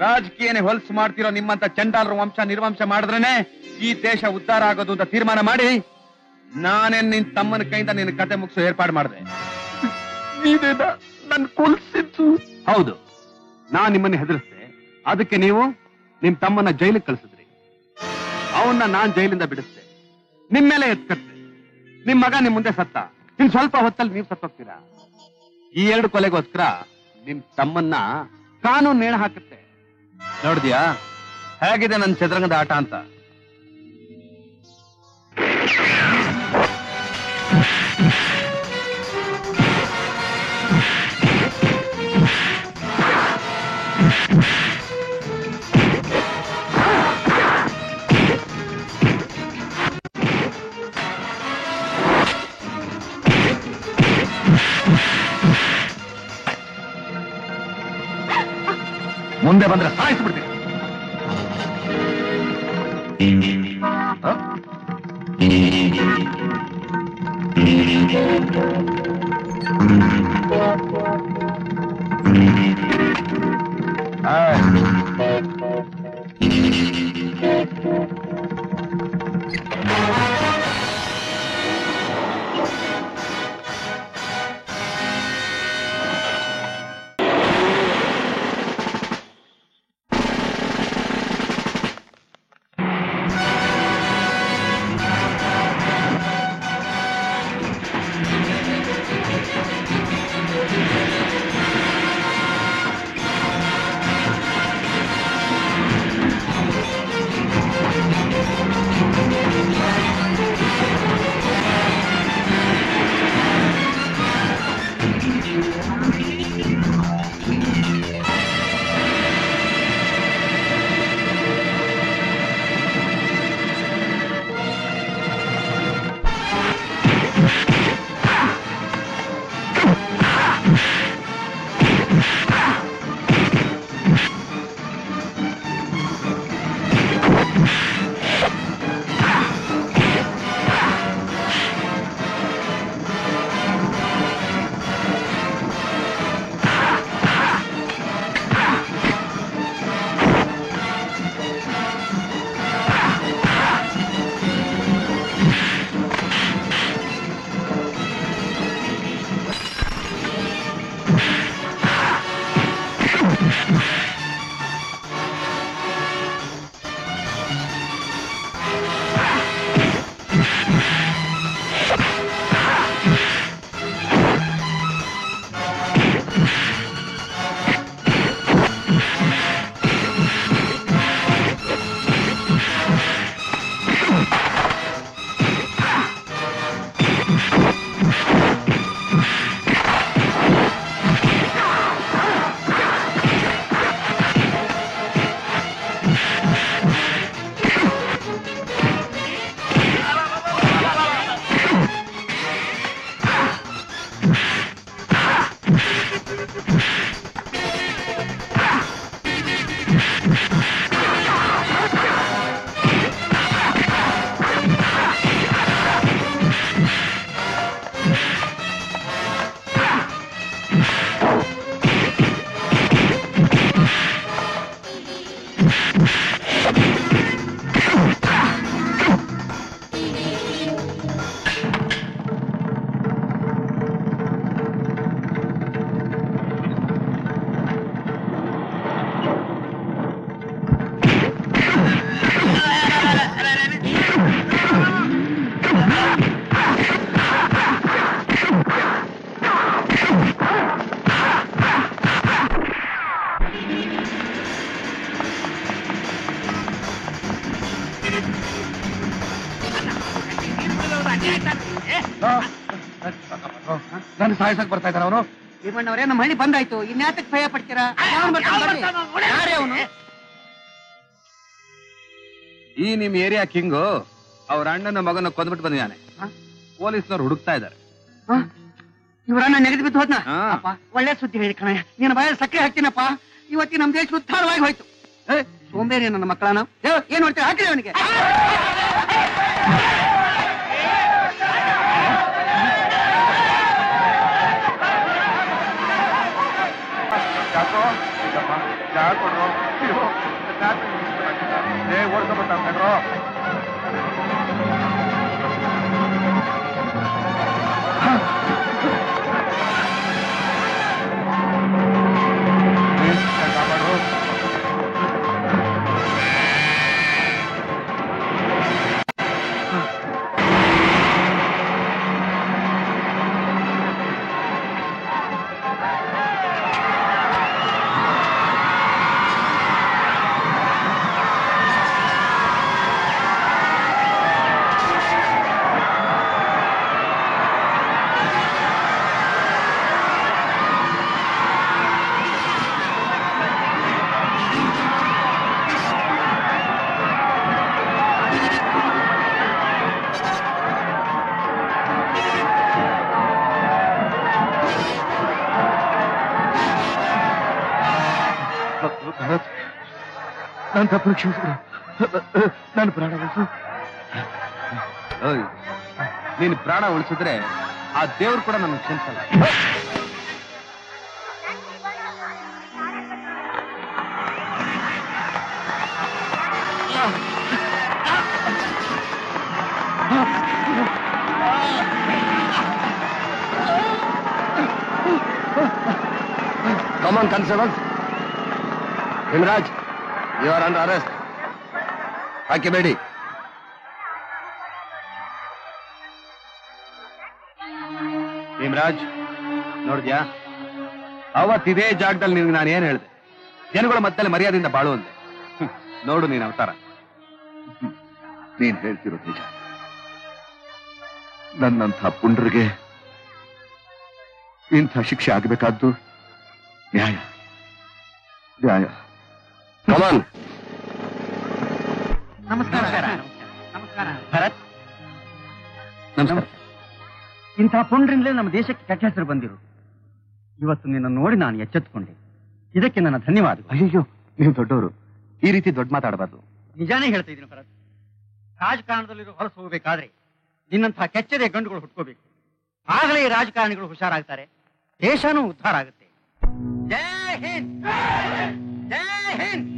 ರಾಜಕೀಯನೇ ಹೊಲಸು ಮಾಡ್ತಿರೋ ನಿಮ್ಮಂತ ಚಂಡಾಲರ ವಂಶ ನಿರ್ವಂಶ ಮಾಡಿದ್ರೇನೆ ಈ ದೇಶ ಉದ್ಧಾರ ಆಗೋದು ಅಂತ ತೀರ್ಮಾನ ಮಾಡಿ ನಾನೇನ್ ನಿನ್ ತಮ್ಮನ ಕೈಯಿಂದ ನಿನ್ನ ಕತೆ ಮುಗಿಸೋ ಏರ್ಪಾಡು ಮಾಡಿದೆ. ನನ್ ಕೊಲ್ಸಿದ್ದು ಹೌದು, ನಾನ್ ನಿಮ್ಮನ್ನ ಹೆದರಿಸ್ದೆ. ಅದಕ್ಕೆ ನೀವು ನಿಮ್ ತಮ್ಮನ್ನ ಜೈಲಿಗೆ ಕಳಿಸಿದ್ರಿ. ಅವನ್ನ ನಾನ್ ಜೈಲಿಂದ ಬಿಡಿಸ್ದೆ. ನಿಮ್ ಮೇಲೆ ಎತ್ಕತ್ತೆ. ನಿಮ್ ಮಗ ನಿಮ್ ಮುಂದೆ ಸತ್ತ. ಇನ್ ಸ್ವಲ್ಪ ಹೊತ್ತಲ್ಲಿ ನೀವು ಸತ್ತೋಗ್ತೀರಾ. ಈ 2 ಕೊಲೆಗೋಸ್ಕರ ನಿಮ್ ತಮ್ಮನ್ನ ಕಾನೂನು ನೇಣ ಹಾಕುತ್ತೆ. ನೋಡಿದ್ಯಾ ಹೇಗಿದೆ ನನ್ನ ಚದುರಂಗದ ಆಟ ಅಂತ? ಮುಂದೆ ಬಂದ್ರೆ ಸಾಯಿಸ್ಬಿಡ್ತೀನಿ. ನಾನು ಸಾಯಿಸಕ್ ಬರ್ತಾ ಇದ್ದಾನ ಅವನು. ಭೀಮಣ್ಣವರೇ, ನಮ್ಮ ಹಳ್ಳಿ ಬಂದಾಯ್ತು, ಇನ್ಯಾತಕ್ಕೆ ಭಯ ಪಡ್ತೀರಾ? ಯಾರೇ ಅವನು? ಈ ನಿಮ್ ಏರಿಯಾ ಕಿಂಗು ಅವ್ರ ಅಣ್ಣನ ಮಗನ ಕೊಂದ್ಬಿಟ್ಟು ಬಂದಿದ್ದಾನೆ. ಪೊಲೀಸ್ನವ್ರು ಹುಡುಕ್ತಾ ಇದ್ದಾರೆ. ಇವರನ್ನ ನೆಗೆದು ಬಿದ್ದು ಹೋದ್ನ? ಒಳ್ಳೆ ಸುದ್ದಿ ಹೇಳಿ ಕಣ, ನಿನ್ನ ಬಾಯಲ್ಲಿ ಸಕ್ಕರೆ ಹಾಕ್ತೀನಪ್ಪ. ಇವತ್ತಿ ನಮ್ ದೇಶ ಉದ್ಧಾರವಾಗಿ ಹೋಯ್ತು. ಸೋಂಬೇರಿ ನನ್ನ ಮಕ್ಕಳನ್ನ ಏನ್ ಮಾಡ್ತೀವಿ, ಹಾಕಿರಿ ಅವನಿಗೆ. ನಾನು ತಪ್ಪು ಕ್ಷಮಿಸಿದ್ರು, ನಾನು ಪ್ರಾಣ ಉಳಿಸು. ನೀನು ಪ್ರಾಣ ಉಳಿಸಿದ್ರೆ ಆ ದೇವ್ರು ಕೂಡ ನನ್ನ ಕ್ಷಮಿಸಲ್ಲ. Come on, constables. Himraj, you are under arrest. ಹಾಕಿಬೇಡಿ. Bhimraj, ನೋಡಿದ್ಯಾ ಅವತ್ತಿದೇ ಜಾಗದಲ್ಲಿ ನಿನ್ಗೆ ನಾನು ಏನ್ ಹೇಳಿದೆ? ಜನಗಳ ಮಧ್ಯದಲ್ಲಿ ಮರ್ಯಾದೆಯಿಂದ ಬಾಳು ಅಂದೆ. ನೋಡು ನೀನ್ ಅವತಾರ. ನೀನ್ ಹೇಳ್ತಿರೋದು ನಿಜ. ನನ್ನಂಥ ಪುಂಡ್ರಿಗೆ ಇಂಥ ಶಿಕ್ಷೆ ಆಗಬೇಕಾದ್ದು ನ್ಯಾಯ. ನ್ಯಾಯ. ಕಮಾನ್. ನಮಸ್ಕಾರ. ನಮಸ್ಕಾರ ಭರತ್, ನಮಸ್ಕಾರ. ಇಂಥ ಪುಂಡ್ರಿಂದಲೇ ನಮ್ಮ ದೇಶಕ್ಕೆ ಕೆಟ್ಟ ಹೆಸರು ಬಂದಿರು. ಇವತ್ತು ನಿನ್ನ ನೋಡಿ ನಾನು ಎಚ್ಚೆತ್ತುಕೊಂಡೆ. ಇದಕ್ಕೆ ನನ್ನ ಧನ್ಯವಾದ. ಅಯ್ಯೋ, ನೀವು ದೊಡ್ಡವರು, ಈ ರೀತಿ ದೊಡ್ಡ ಮಾತಾಡಬಾರ್ದು. ನಿಜಾನೇ ಹೇಳ್ತಾ ಇದ್ದೀನಿ ಭರತ್. ರಾಜಕಾರಣದಲ್ಲಿರೋ ಹೊರಸು ಹೋಗ್ಬೇಕಾದ್ರೆ ನಿನ್ನಂತಹ ಕೆಚ್ಚದೆ ಗಂಡುಗಳು ಹುಟ್ಕೋಬೇಕು. ಆಗಲೇ ಈ ರಾಜಕಾರಣಿಗಳು ಹುಷಾರಾಗ್ತಾರೆ, ದೇಶನೂ ಉದ್ಧಾರ ಆಗುತ್ತೆ. ಜೈ ಹಿಂದ್, ಜೈ ಹಿಂದ್.